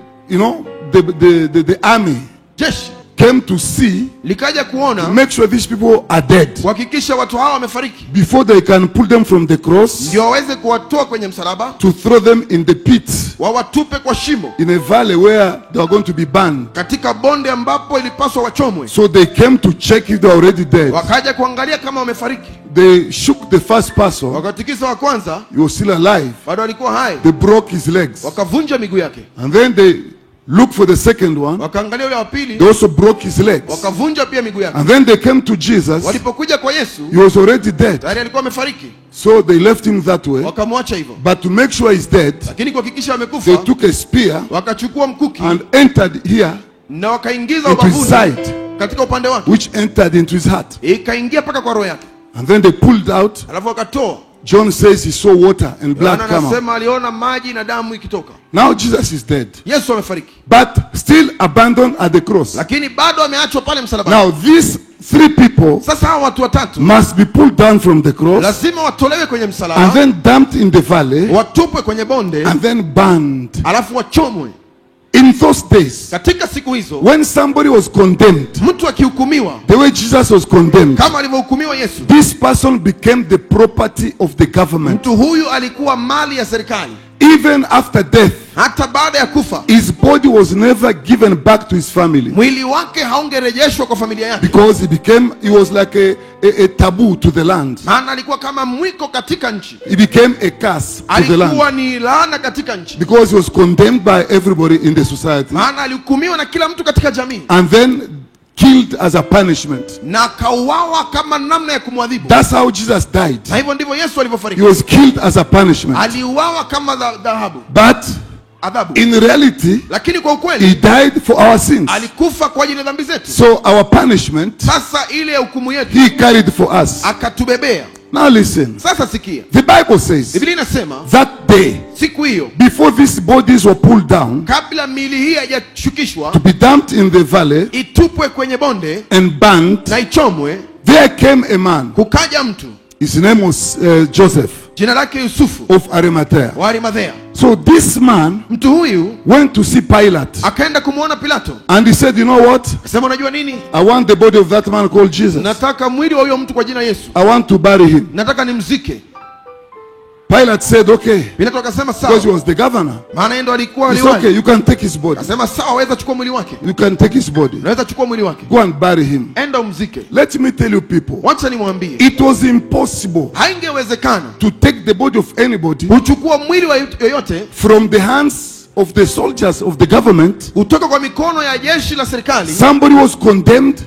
army jeshi came to see, likaja kuona, make sure these people are dead kuhakikisha watu hawa wamefariki, before they can pull them from the cross ndio waweze kuwatoa kwenye msalaba, to throw them in the pit, wawatupe kwa shimo in a valley where they are going to be burned. katika bonde ambapo ilipaswa wachomwe. So they came to check if they are already dead. Wakaja kuangalia kama wamefariki. They shook the first person. Wakatikisa wa kwanza, He was still alive. bado alikuwa hai. They broke his legs. Wakavunja miguu yake. And then they looked for the second one. Wakaangalia yule wa pili, They also broke his legs. wakavunja pia miguu yake. And then they came to Jesus. Walipokuja kwa Yesu, He was already dead. tayari alikuwa amefariki. So they left him that way. Wakamwacha hivyo. But to make sure he's dead, Lakini kuhakikisha they amekufa, took a spear wakachukua mkuki and entered here na wakaingiza into his ubavuni side, katika upande wake, which entered into his heart. ikaingia mpaka kwa roho yake. And then they pulled out. Alafu wakatoa. John says he saw water and blood Yohana come out. anasema aliona maji na damu ikitoka. Now Jesus is dead, Yesu amefariki, but still abandoned at the cross. lakini bado ameachwa pale msalabani. Now these three people Sasa hawa watu watatu must be pulled down from the cross lazima watolewe kwenye and msalaba, then dumped in the valley watupwe kwenye bonde, and then burned. alafu wachomwe. In those days, Katika siku hizo, when somebody was condemned, mtu akihukumiwa the way Jesus was condemned, kama alivyohukumiwa Yesu, this person became the property of the government. mtu huyu alikuwa mali ya serikali. even after death, hata baada ya kufa his body was never given back to his family, mwili wake haungerejeshwa kwa familia yake, because he was like a taboo to the land. maana alikuwa kama mwiko katika nchi, He became a curse to the land, alikuwa ni laana katika nchi, because he was condemned by everybody in the society, maana alihukumiwa na kila mtu katika jamii, and then killed as a punishment. na kauawa kama namna ya kumwadhibu. That's how Jesus died. Na hivyo ndivyo Yesu He alivyofariki, was killed as a punishment. aliuawa kama adhabu. In reality, Lakini kwa he ukweli died for our sins. alikufa kwa ajili ya dhambi zetu. So our punishment, Sasa ile hukumu yetu he carried for us. akatubebea. Now listen, Sasa sikia, the Bible says Biblia inasema that day, siku hiyo, before these bodies were pulled down kabla miili hii haijashukishwa to be dumped in the valley itupwe kwenye bonde and burnt, na ichomwe, there came a man. kukaja mtu, His name was Joseph jina lake Yusufu of Arimathea. wa Arimathea. So this man Mtu huyu went to see Pilate, akaenda kumwona Pilato, and he said, you know what? akasema unajua nini, I want the body of that man called Jesus. nataka mwili wa huyo mtu kwa jina Yesu, I want to bury him. nataka nimzike. Pilate said, okay, Pilato akasema because he sawa, was the governor. maana yeye ndo alikuwa It's liwali. okay, you can take his body. Akasema sawa, waweza chukua mwili wake, You can take his body. unaweza chukua mwili wake, Go and bury him. enda umzike. Let me tell you people, Wacha nimwambie, it was impossible haingewezekana to take the body of anybody kuchukua mwili wa yoyote from the hands of the soldiers of the government. kutoka kwa mikono ya jeshi la serikali, Somebody was condemned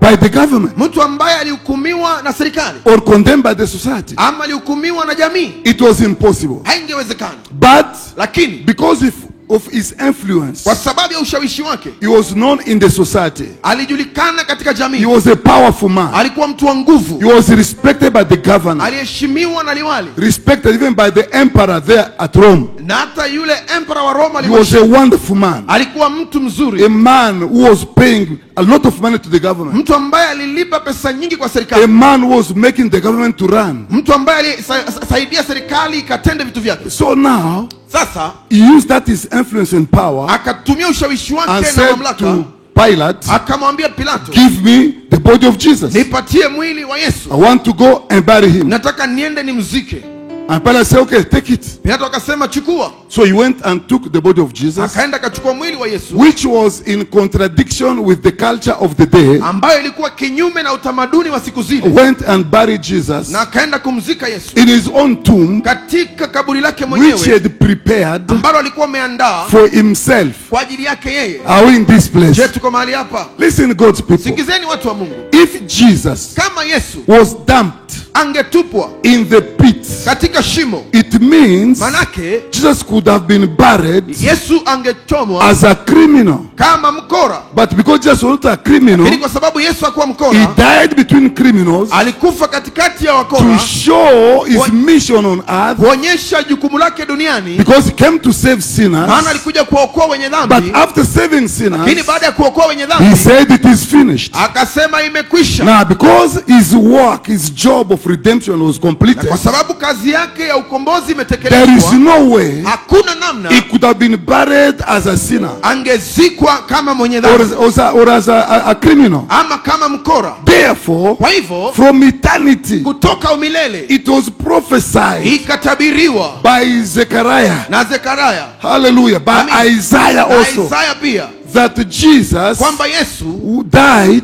by the government mtu ambaye alihukumiwa na serikali or condemned by the society. ama alihukumiwa na jamii. It was impossible. Haingewezekana, But lakini because of his influence, kwa sababu ya ushawishi wake he was known in the society. alijulikana katika He jamii, was a powerful man. alikuwa mtu wa He nguvu, was respected by the governor, aliheshimiwa na liwali respected even by the emperor there at Rome. na hata yule emperor wa Roma. He was a wonderful man, Alikuwa mtu mzuri, a man who was paying a lot of money to the government, mtu ambaye alilipa pesa nyingi kwa a serikali, man who was making the government to run. mtu ambaye alisaidia serikali ikatende vitu vyake. So now Sasa he used that his influence and power akatumia ushawishi and wake na said mamlaka, to Pilate, akamwambia Pilato, give me the body of Jesus. nipatie mwili wa Yesu, I want to go and bury him. nataka niende nimzike. And Pilate said, okay, take it. Pilato akasema chukua. So he went and took the body of Jesus, Akaenda akachukua mwili wa Yesu, which was in contradiction with the culture of the day, ambayo ilikuwa kinyume na utamaduni wa siku zile, went and buried Jesus na akaenda kumzika Yesu in his own tomb, katika kaburi lake which he mwenyewe had prepared ambalo alikuwa ameandaa for himself. kwa ajili yake yeye. Are we in this place? Je, tuko mahali hapa? Listen, God's people. Sikizeni watu wa Mungu, If Jesus kama Yesu was dumped angetupwa in the pit, katika shimo, it means manake Jesus could have been buried Yesu angechomwa as a criminal. kama mkora. But because Jesus was not a criminal, Lakini kwa sababu Yesu hakuwa he mkora, died between criminals alikufa katikati ya to wakora show his mission on earth, kuonyesha jukumu lake duniani, because he came to save sinners. maana alikuja kuwaokoa wenye But dhambi. after saving Lakini sinners, baada ya kuokoa wenye he dhambi said it is finished. akasema imekwisha. Now, because his work, his job of redemption was completed, Kwa sababu kazi yake ya ukombozi there is imetekelezwa, no way hakuna namna he could have been buried as a sinner angezikwa kama mwenye or, dhambi or as a criminal. ama kama mkora. Therefore, Kwa hivyo from eternity, kutoka umilele it was prophesied ikatabiriwa by Zechariah, na Zekaria hallelujah, by Amen. Isaiah na also, Isaya pia, that Jesus kwamba Yesu who died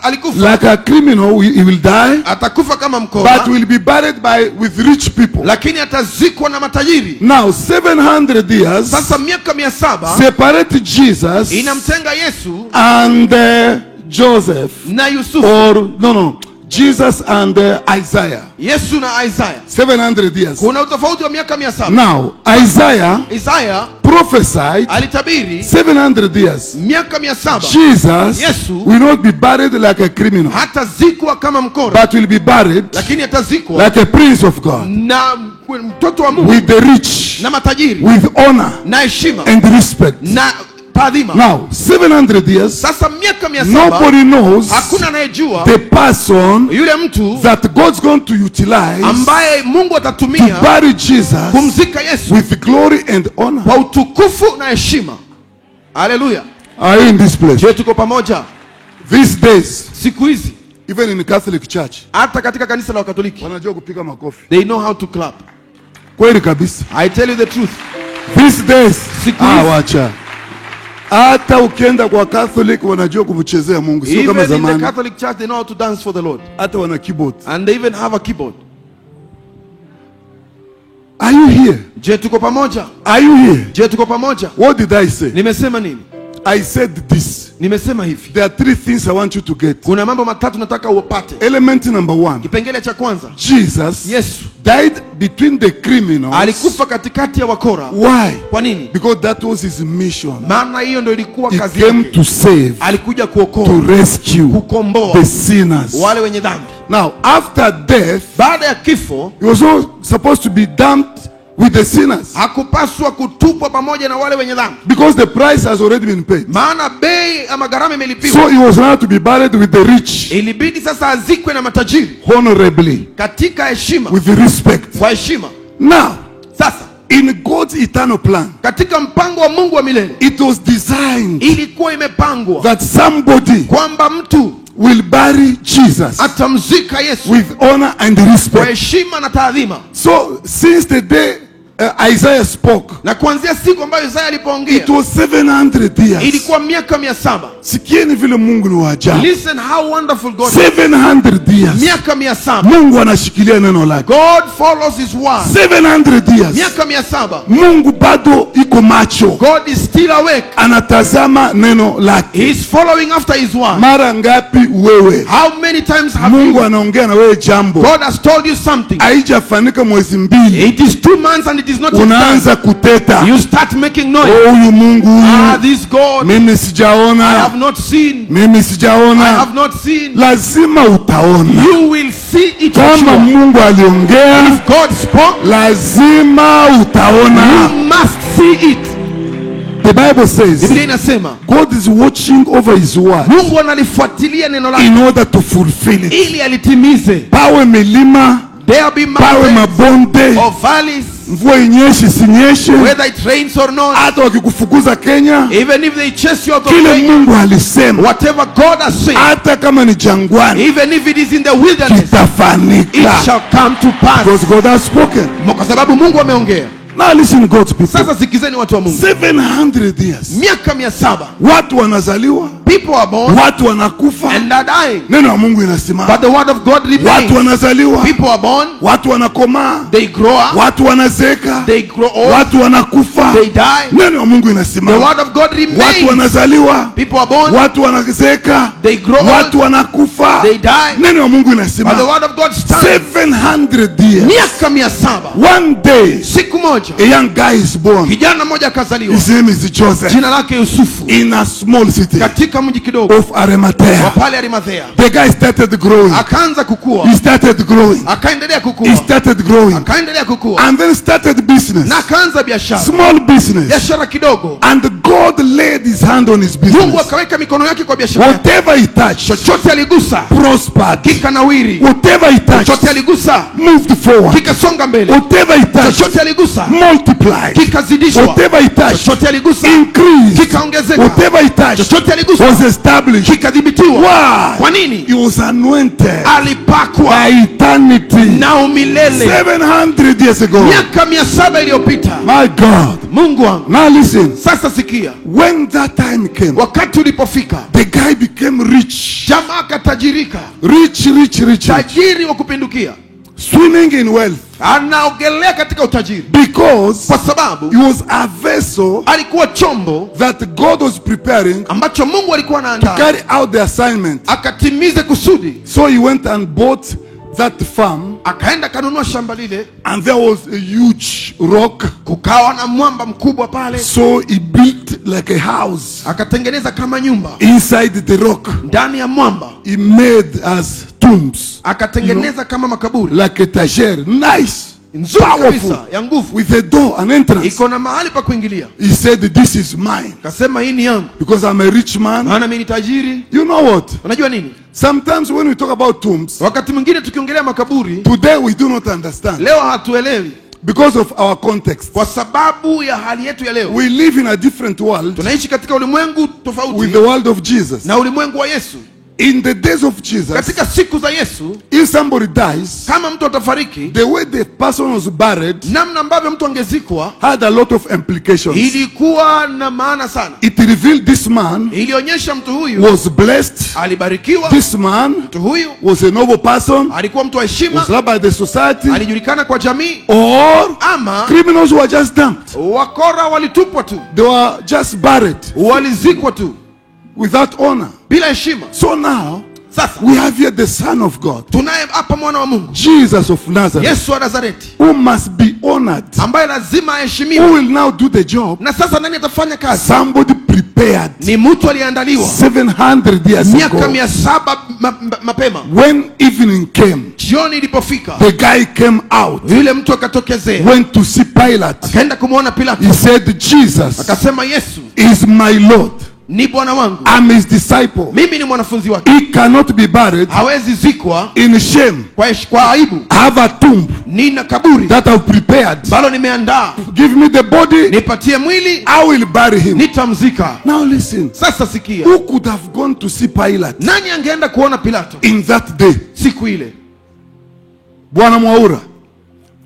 alikufa, like a criminal, he will die, atakufa kama but mkora, will be buried with rich people. lakini atazikwa na matajiri. Now 700 years Sasa miaka 700 separate Jesus inamtenga Yesu and Joseph, na Yusufu, or no, Jesus and Isaiah. Yesu na Isaya. 700 years. Kuna utofauti wa miaka 700. Now Isaiah Isaya prophesied alitabiri 700 years. miaka 700 Jesus Yesu will not be buried like a criminal, hatazikwa kama mkora, but will be buried lakini atazikwa like a prince of God, na mtoto wa Mungu, with the rich, na matajiri, with honor na heshima, and respect. na taadhima. Now 700 years, Sasa miaka 700 nobody knows hakuna anayejua the person yule mtu that God's going to utilize ambaye Mungu to atatumia bury Jesus kumzika Yesu with glory and honor. kwa utukufu na heshima. Haleluya. Are you in this place? Je, tuko pamoja? These days, Siku hizi even in the Catholic Church, hata katika kanisa la Wakatoliki wanajua kupiga makofi. they know how to clap. Kweli kabisa. I tell you the truth. These days, Siku hizi. wacha. Hata ukienda kwa Catholic wanajua kumchezea Mungu, sio kama Even in the zamani. Catholic Church, they know how to dance for the Lord. Hata wana keyboard. And they even have a keyboard. Are you here? Je, tuko pamoja? Are you here? Je, tuko pamoja? What did I say? Nimesema nini? I said this. Nimesema hivi. There are 3 things I want you to get. Kuna mambo matatu nataka upate. Element number 1. Kipengele cha kwanza. Jesus Yesu died between the criminals. alikufa katikati ya wakora. Why? Kwa nini? Because that was his mission. Maana hiyo ndio ilikuwa He kazi came yake. to save, Alikuja kuokoa, to rescue kukomboa the sinners. wale wenye dhambi. Now, after death, Baada ya kifo he was not supposed to be dumped with the sinners, hakupaswa kutupwa pamoja na wale wenye dhambi, because the price has already been paid. maana bei ama gharama imelipiwa. So he was now to be buried with the rich, Ilibidi sasa azikwe na matajiri honorably, katika heshima, with respect. kwa heshima. Now, Sasa in God's eternal plan, katika mpango wa Mungu wa milele it was designed ilikuwa imepangwa that somebody kwamba mtu will bury Jesus atamzika Yesu with honor and kwa respect. heshima na taadhima. So since the day Isaiah spoke, Na kuanzia siku ambayo Isaya alipoongea it was 700 years. ilikuwa miaka 700. Sikieni vile Mungu ni wa ajabu. Listen how wonderful God is. 700 years. Miaka 700. Mungu anashikilia neno lake. God follows his word. 700 years. Miaka 700. Mungu bado iko macho. God is still awake. Anatazama neno lake. He is following after his word. Mara ngapi wewe How many times have Mungu you, anaongea na wewe jambo God has told you something, haijafanyika mwezi mbili, it is 2 months and it is not yet done. unaanza kuteta, You start making noise. oh, huyu Mungu huyu This God mimi I sijaona, have not seen. mimi I sijaona. have not seen. Lazima utaona. You will see it. Kama Sure. Mungu aliongea, If God spoke, lazima utaona. you must see it. The Bible says Biblia inasema God is watching over his word Mungu analifuatilia neno lake in order to fulfill it. ili alitimize. Pawe milima, There be pawe mountains mabonde, or valleys, mvua inyeshe sinyeshe, whether it rains or not, hata wakikufukuza Kenya, even if they chase you out of kile Kenya, Mungu alisema, whatever God has said, hata kama ni jangwani, even if it is in the wilderness, it kitafanyika. shall come to pass. Because God has spoken. Kwa sababu Mungu ameongea. Now listen, God's people. Sasa sikizeni watu wa Mungu. 700 years. Miaka 700. Watu wanazaliwa, People are born watu wanakufa, and are dying. neno la Mungu inasimama. But the word of God Watu remains. wanazaliwa, People are born, watu wanakomaa, they grow up, watu wanazeeka, they grow old, watu wanakufa, they die. neno la Mungu The inasimama. word of God Watu remains. wanazaliwa, People are born, watu wanazeeka, they grow old, watu wanakufa, they die. neno la Mungu But the inasimama. word of God stands. 700 years. Miaka 700. One day, Siku moja a young guy is born. kijana mmoja akazaliwa. His name is Joseph. Jina lake Yusufu. In a small city Katika mji kidogo of wa Arimathea. pale Arimathea. The guy started growing. Akaanza kukua. He started growing. Akaendelea He kukua. started growing. Akaendelea kukua. And then started business. Na akaanza biashara. Small business. Biashara kidogo. And God laid his hand on his Mungu business. akaweka mikono yake kwa biashara yake. Whatever he touched Chochote aligusa prospered. kikanawiri. Whatever he touched Chochote aligusa moved forward. kikasonga mbele. Whatever he touched Chochote aligusa multiplied. kikazidishwa. Whatever he touched Chochote aligusa increased. kikaongezeka. Whatever he touched Chochote aligusa was established. kikadhibitiwa. Why? Kwa nini? He was anointed Alipakwa by eternity. na umilele. 700 years ago. Miaka 700 iliyopita. My God. Mungu wangu. Now listen. Sasa sikia. When that time came, Wakati ulipofika, the guy became rich. jamaa akatajirika. Rich. Tajiri wa kupindukia. Swimming in wealth. Anaogelea katika utajiri. Because Kwa sababu he was a vessel alikuwa chombo that God was preparing to ambacho Mungu alikuwa anaandaa carry out the assignment. akatimize kusudi. So he went and bought that farm, Akaenda kanunua shamba lile, and there was a huge rock. kukawa na mwamba mkubwa pale. So he built like a house Akatengeneza kama nyumba inside the rock. ndani ya mwamba. He made as tombs, Akatengeneza kama makaburi like a tagere. Nice, nzuri powerful, kabisa ya nguvu. with a door, an entrance. Iko na mahali pa kuingilia. He said, this is mine Akasema hii ni yangu. because I'm a rich man. Maana mimi ni tajiri. You know what? Unajua nini? Sometimes when we talk about tombs, Wakati mwingine tukiongelea makaburi, today we do not understand leo hatuelewi because of our context. kwa sababu ya hali yetu ya leo. We live in a different world Tunaishi katika ulimwengu with tofauti the world of Jesus. na ulimwengu wa Yesu. In the days of Jesus, katika siku za Yesu, if somebody dies, kama mtu atafariki, the way the person was buried namna ambavyo mtu angezikwa had a lot of implications. ilikuwa na maana sana. It revealed this man Ilionyesha mtu huyu was blessed. alibarikiwa, This man mtu huyu was a noble person, alikuwa mtu wa heshima, was loved by the society, alijulikana kwa jamii, or ama criminals were just dumped. wakora walitupwa tu, They were just buried walizikwa tu without honor. bila heshima. So now, Sasa we have here the Son of God, tunaye hapa mwana wa Mungu, Jesus of Nazareth, Yesu wa Nazareti, who must be honored, ambaye lazima who aheshimiwe. will now do the job. Na sasa nani atafanya kazi? Somebody prepared Ni mtu aliandaliwa 700 years miaka ago. 700 mapema. When evening came, Jioni ilipofika, the guy came out, yule mtu akatokezea, went to see Pilate. akaenda kumwona Pilato, He said, Jesus akasema Yesu is my Lord. ni Bwana wangu, I'm his disciple. mimi ni mwanafunzi wake. He cannot be buried Hawezi zikwa in shame. kwa aibu. I have a tomb Nina kaburi that I've prepared. balo nimeandaa, Give me the body, nipatie mwili, I will bury him. nitamzika. Now listen, Sasa sikia, who could have gone to see Pilate nani angeenda kuona Pilato in that day? siku ile? Bwana Mwaura,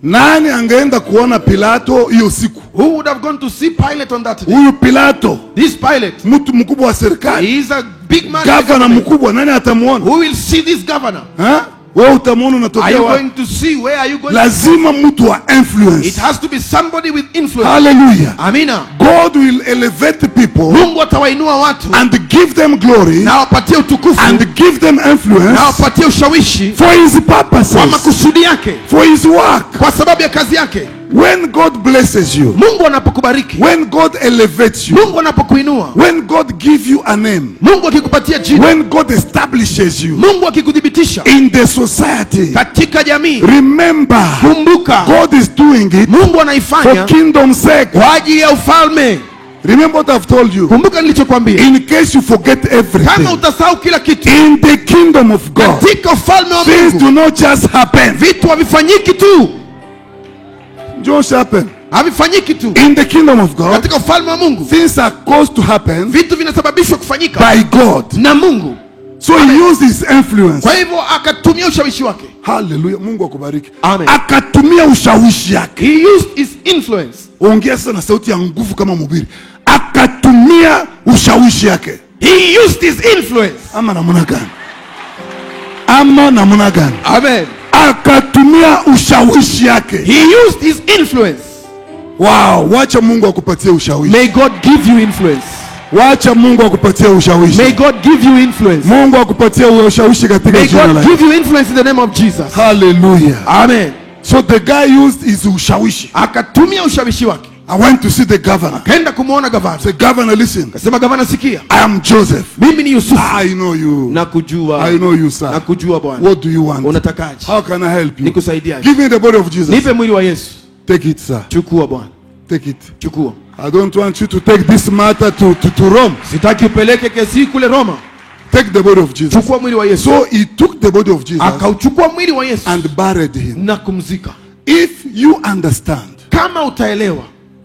nani angeenda kuona Pilato hiyo siku? Who would have gone to see Pilate on that day? Huyu Pilato, This Pilate, mtu mkubwa wa serikali, he is a big man. gavana mkubwa, nani atamuona? Who will see this governor? Ha? Wewe utamuona Are unatokea you wapi? going to see? Where are you going? Lazima mtu wa It influence. has to be somebody with influence. Hallelujah. Amina. God will elevate people Mungu atawainua watu and give them glory na wapatie utukufu and give them influence na wapatie ushawishi for his kwa purposes, makusudi yake, for his work. kwa sababu ya kazi yake. When God blesses you, Mungu anapokubariki, when God elevates you, Mungu anapokuinua, when God gives you a name, Mungu akikupatia jina, when God establishes you Mungu akikudhibitisha in the society, katika jamii, remember, kumbuka God is doing it Mungu for anaifanya kingdom's sake. kwa ajili ya ufalme. Remember what I've told you. Kumbuka nilichokwambia, In case you forget kama everything, utasahau kila kitu in the kingdom of God, katika ufalme wa things Mungu, do not just happen. vitu havifanyiki tu, Just happen. havifanyiki tu In the kingdom of God, katika ufalme wa Mungu. things are caused to happen Vitu vinasababishwa kufanyika by God. na Mungu. So he used his influence. Kwa hivyo akatumia ushawishi wake. Hallelujah. Mungu akubariki. Amen. Akatumia ushawishi yake. He used his influence. Ongea sasa na sauti ya nguvu kama mhubiri. Akatumia ushawishi yake. He used his influence. Ama namna gani? Ama namna gani? Amen. Akatumia ushawishi yake. He used his influence. Wow, wacha Mungu akupatie ushawishi. May God give you influence. Wacha Mungu akupatie ushawishi. May God give you influence. Mungu akupatie ushawishi katika May jina la God Yesu. give you influence in the name of Jesus. Hallelujah. Amen. So the guy used his ushawishi. Akatumia ushawishi wake. I went to see the governor. Kaenda kumuona gavana. Say, governor, listen. Kasema, gavana sikia, I am Joseph. mimi ni Yusufu. I know you. Nakujua. I know you, sir. Nakujua bwana. What do you want? Unatakaje? How can I help you? Nikusaidiaje? Give me the body of Jesus. Nipe mwili wa Yesu. Take it, sir. Chukua bwana. Take it. Chukua. I don't want you to take this matter to Rome. Sitaki upeleke kesi kule Roma. Take the body of Jesus. Chukua mwili wa Yesu. So he took the body of Jesus Akauchukua mwili wa Yesu and buried him. na kumzika. If you understand Kama utaelewa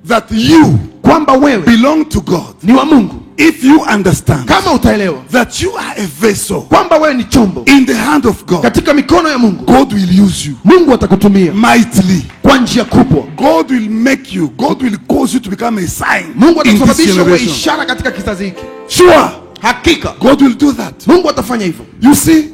that you kwamba wewe belong to God, ni wa Mungu, if you understand kama utaelewa that you are a vessel kwamba wewe ni chombo in the hand of God, katika mikono ya Mungu, God will use you Mungu atakutumia mightily. kwa njia kubwa. God will make you, God will cause you to become a sign Mungu in this atakusababisha uwe generation. ishara katika kizazi hiki. Sure, Hakika God will do that. Mungu atafanya hivyo. You see,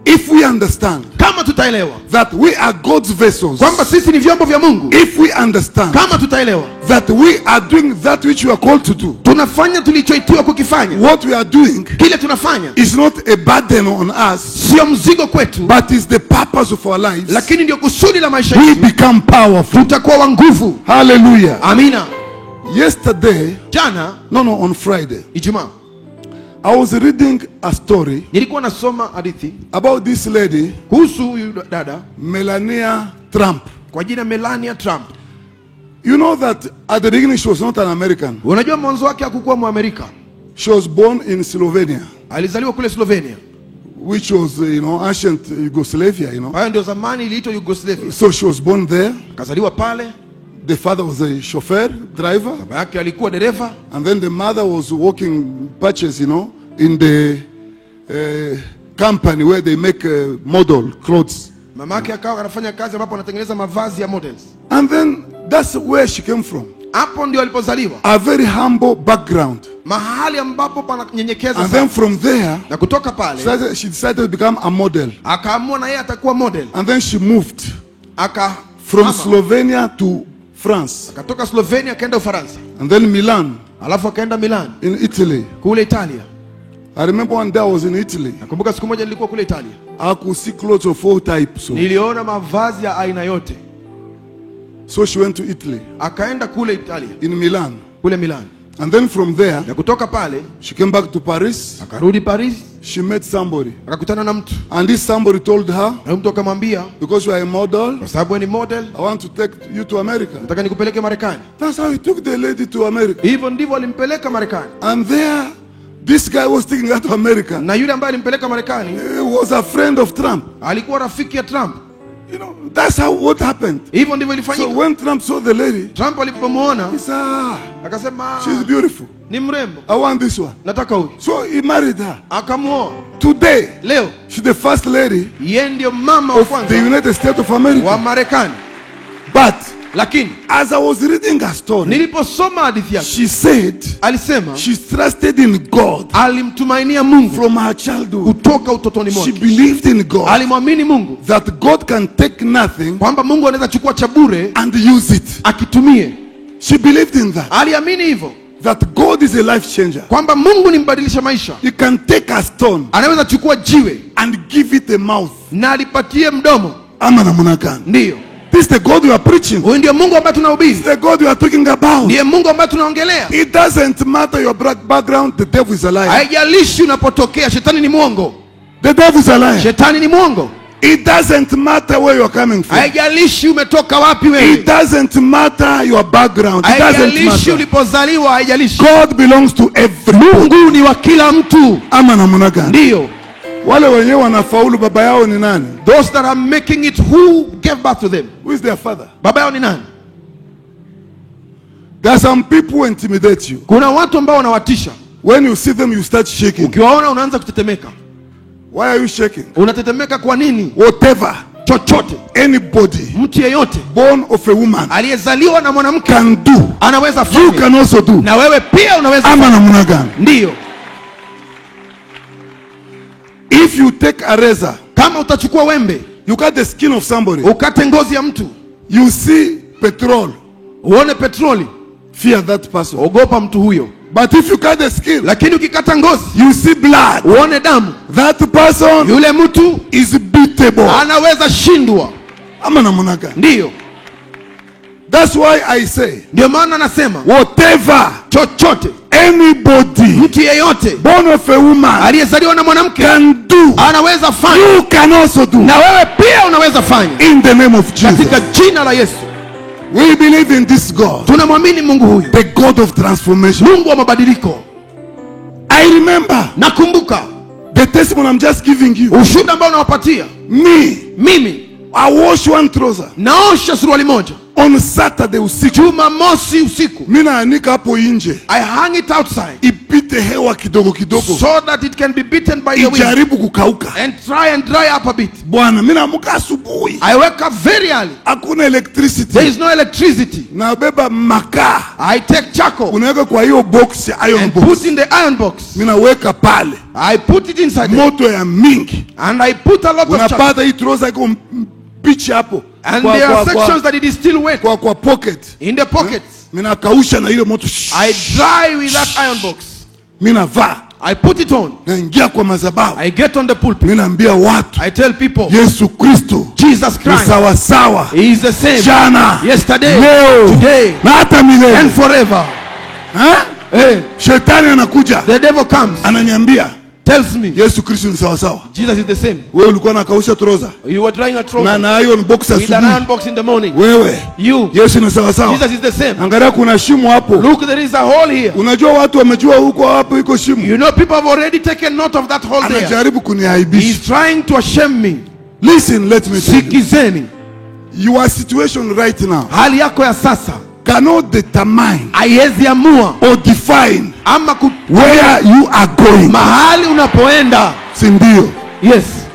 if we understand Kama tutaelewa that we are God's vessels, kwamba sisi ni vyombo vya Mungu, if we understand kama tutaelewa that we are doing that which we are called to do, tunafanya tulichoitiwa kukifanya, what we are doing kile tunafanya is not a burden on us, sio mzigo kwetu, but is the purpose of our lives. lakini ndio kusudi la maisha We yetu. become powerful. Tutakuwa wa nguvu. Hallelujah. Amina. Yesterday, Jana on Friday, Ijumaa I was reading a story nilikuwa nasoma hadithi about this lady, kuhusu huyu dada Melania Trump. kwa jina Melania Trump. You know that at the beginning she was not an American. Unajua mwanzo wake hakukuwa Mwamerika. She was born in Slovenia, Alizaliwa kule Slovenia. which was, ancient Yugoslavia, Hayo ndio zamani iliitwa Yugoslavia. So she was born there. Akazaliwa pale. The father was a chauffeur, driver. Baba yake alikuwa dereva. And then the mother was working patches, in the company where they make model clothes. Mamake akawa anafanya kazi ambapo anatengeneza mavazi ya models. And then that's where she came from. Hapo ndio alipozaliwa. A very humble background. Mahali ambapo pananyenyekeza sana. And then from there, na kutoka pale, she decided to become a model. Akaamua na yeye atakuwa model. And then she moved from Slovenia to France. Akatoka Slovenia akaenda Ufaransa. And then Milan. Alafu akaenda Milan. In Italy. Kule Italia. I remember one day I was in Italy. Nakumbuka siku moja nilikuwa kule Italia. I could see clothes of all types. Niliona mavazi ya aina yote. So she went to Italy. Akaenda kule Italia. In Milan. Kule Milan. And then from there, na kutoka pale, she came back to Paris. Akarudi Paris. She met somebody. Akakutana na mtu. And this somebody told her, na mtu akamwambia, because you are a model, kwa sababu ni model, I want to take you to America. Nataka nikupeleke Marekani. That's how he took the lady to America. Hivyo ndivyo alimpeleka Marekani. And there, this guy was taking her to America. Na yule ambaye alimpeleka Marekani, he was a friend of Trump. Alikuwa rafiki ya Trump. You know, that's how what happened. Hivyo ndivyo ilifanyika. So when Trump saw the lady, Trump alipomuona, he said, akasema, she's beautiful. Ni mrembo. I want this one. Nataka huyu. So he married her. Akamuoa. Today, leo, she's the first lady yeye ndio mama wa kwanza of the United States of America. Wa Marekani. But lakini, as I was reading her story, niliposoma hadithi yake, she said, alisema, she trusted in God. Alimtumainia Mungu from her childhood. Kutoka utotoni mwake. She believed in God. Alimwamini Mungu. That God can take nothing. Kwamba Mungu anaweza chukua cha bure and use it. Akitumie. She believed in that. Aliamini hivyo. That God is a life changer. Kwamba Mungu ni mbadilisha maisha. He can take a stone. Anaweza chukua jiwe. And give it a mouth. Na alipatie mdomo. Ama namna gani? Ndio. This is the God you are preaching. Huyu ndiye Mungu ambaye tunahubiri. This is the God you are talking about. Ndiye Mungu ambaye tunaongelea. It doesn't matter your background, the devil is a liar. Haijalishi unapotokea, shetani ni mwongo. The devil is a liar. Shetani ni mwongo. It doesn't matter where you are coming from. Haijalishi umetoka wapi wewe. It doesn't matter your background. It doesn't matter. Haijalishi ulipozaliwa, haijalishi. God belongs to everyone. Mungu ni wa kila mtu. Ama namna gani? Ndio. Wale wenyewe wanafaulu baba yao ni nani? Those that are making it, who gave birth to them? Who is their father? Baba yao ni nani? There are some people who intimidate you. Kuna watu ambao wanawatisha. When you see them you start shaking. Ukiwaona unaanza kutetemeka. Why are you shaking? Unatetemeka kwa nini? Whatever. Chochote. Anybody. Mtu yeyote. Born of a woman. Aliyezaliwa na mwanamke. Can do. Anaweza fanya. You can also do. Na wewe pia unaweza. Ama namna gani? Ndio. If you take a razor, kama utachukua wembe, you cut the skin of somebody, ukate ngozi ya mtu, you see petrol, uone petroli, fear that person. Ogopa mtu huyo. But if you cut the skin, lakini ukikata ngozi, you see blood, uone damu, that person, yule mtu is beatable. Anaweza shindwa. Ama namna gani? Ndio. That's why I say, ndio maana nasema, whatever, chochote, anybody, mtu yeyote, born of a woman, aliyezaliwa na mwanamke, can do. Anaweza fanya. You can also do. Na wewe pia unaweza fanya. In the name of Jesus. Katika jina la Yesu. We believe in this God. Tunamwamini Mungu huyu. The God of transformation. Mungu wa mabadiliko. I remember. Nakumbuka. The testimony I'm just giving you. Ushuhuda ambao nawapatia. Mimi. I wash one trouser. Naosha suruali moja. On Saturday usiku. Jumamosi usiku. Mimi naanika hapo nje. I hang it outside. Ipite hewa kidogo kidogo. So that it can be beaten by the wind. Ijaribu kukauka. And try and dry up a bit. Bwana, mimi naamka asubuhi. I wake up very early. Hakuna electricity. There is no electricity. Nabeba makaa. I take charcoal. Unaweka kwa hiyo box, iron and box. Put in the iron box. Mimi naweka pale. I put it inside. Moto ya mingi. And I put a lot of charcoal. Unapata hii trouser iko pitch hapo. And there are sections that it is still wet. Kwa pocket. In the pockets. Mimi nakausha na ile moto. I dry with that iron box. Mimi navaa. I put it on. Naingia kwa madhabahu. I get on the pulpit. Mimi naambia watu. I tell people. Yesu Kristo. Jesus Christ. Sawa sawa. He is the same. Jana. Yesterday. Leo. Today. Na hata milele. And forever. Hey. Shetani anakuja. The devil comes. Ananiambia. Tells me. Yesu Kristo ni sawa sawa. Jesus is the same. Wewe ulikuwa nakausha trouser. You were drying a trouser. Na iron box asubuhi. With an iron box in the morning. Wewe. You. Yesu ni sawa sawa. Jesus is the same. Angalia kuna shimo hapo. Look, there is a hole here. Unajua watu wamejua huko hapo iko shimo. You know people have already taken note of that hole there. Anajaribu kuniaibisha. He's trying to shame me. Listen, let me tell you. Sikizeni. Your situation right now. Hali yako ya sasa. Cannot determine. Haiwezi amua. Or define. Ama where you are going. Mahali unapoenda. Si ndio? Yes.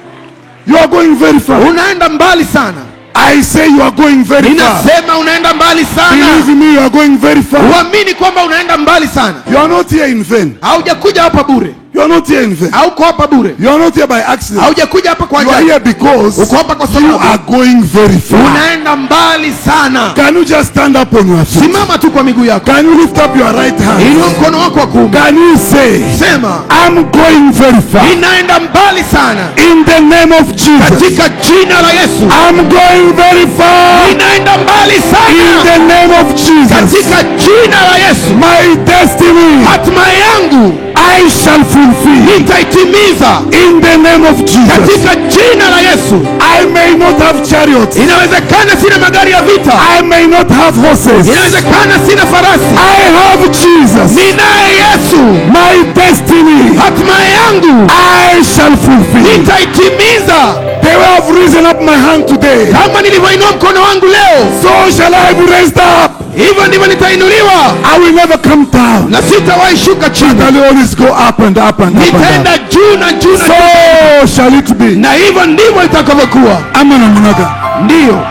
You are going very far. Unaenda mbali sana. I say you are going very far. Ninasema unaenda mbali sana. Believe me, you are going very far. Uamini kwamba unaenda mbali sana. You are not here in vain. Haujakuja hapa bure. You are not here in vain. Hauko hapa bure. You are not here by accident. Haujakuja hapa kwa You are ajali. here because Uko hapa kwa you sababu are going very far. unaenda mbali sana. Can you just stand up on your feet? Simama tu kwa miguu yako. Can you lift up your right hand? Inua mkono wako wa kuume. Can you say, Sema, I'm going very far. ninaenda mbali sana. In the name of Jesus. Katika jina la Yesu. I'm going very far. Ninaenda mbali In sana. the name of Jesus. Katika jina la Yesu. My destiny Hatima yangu I shall fulfill. nitaitimiza. In the name of Jesus. Katika jina la Yesu. I may not have chariots. Inawezekana sina magari ya vita. I may not have horses. Inawezekana sina farasi. I have Jesus. Ninaye Yesu. My destiny Hatima yangu I shall fulfill. nitaitimiza. The way I've risen up my hand today, Kama nilivyoinua mkono wangu leo, so shall I be raised up. hivyo ndivyo nitainuliwa I will never come down. na sitawahi shuka chini. I will always go up and up and up and Nitaenda up. juu na juu na juu. So shall it be. Na hivyo ndivyo itakavyokuwa. Ama namna gani? Ndiyo.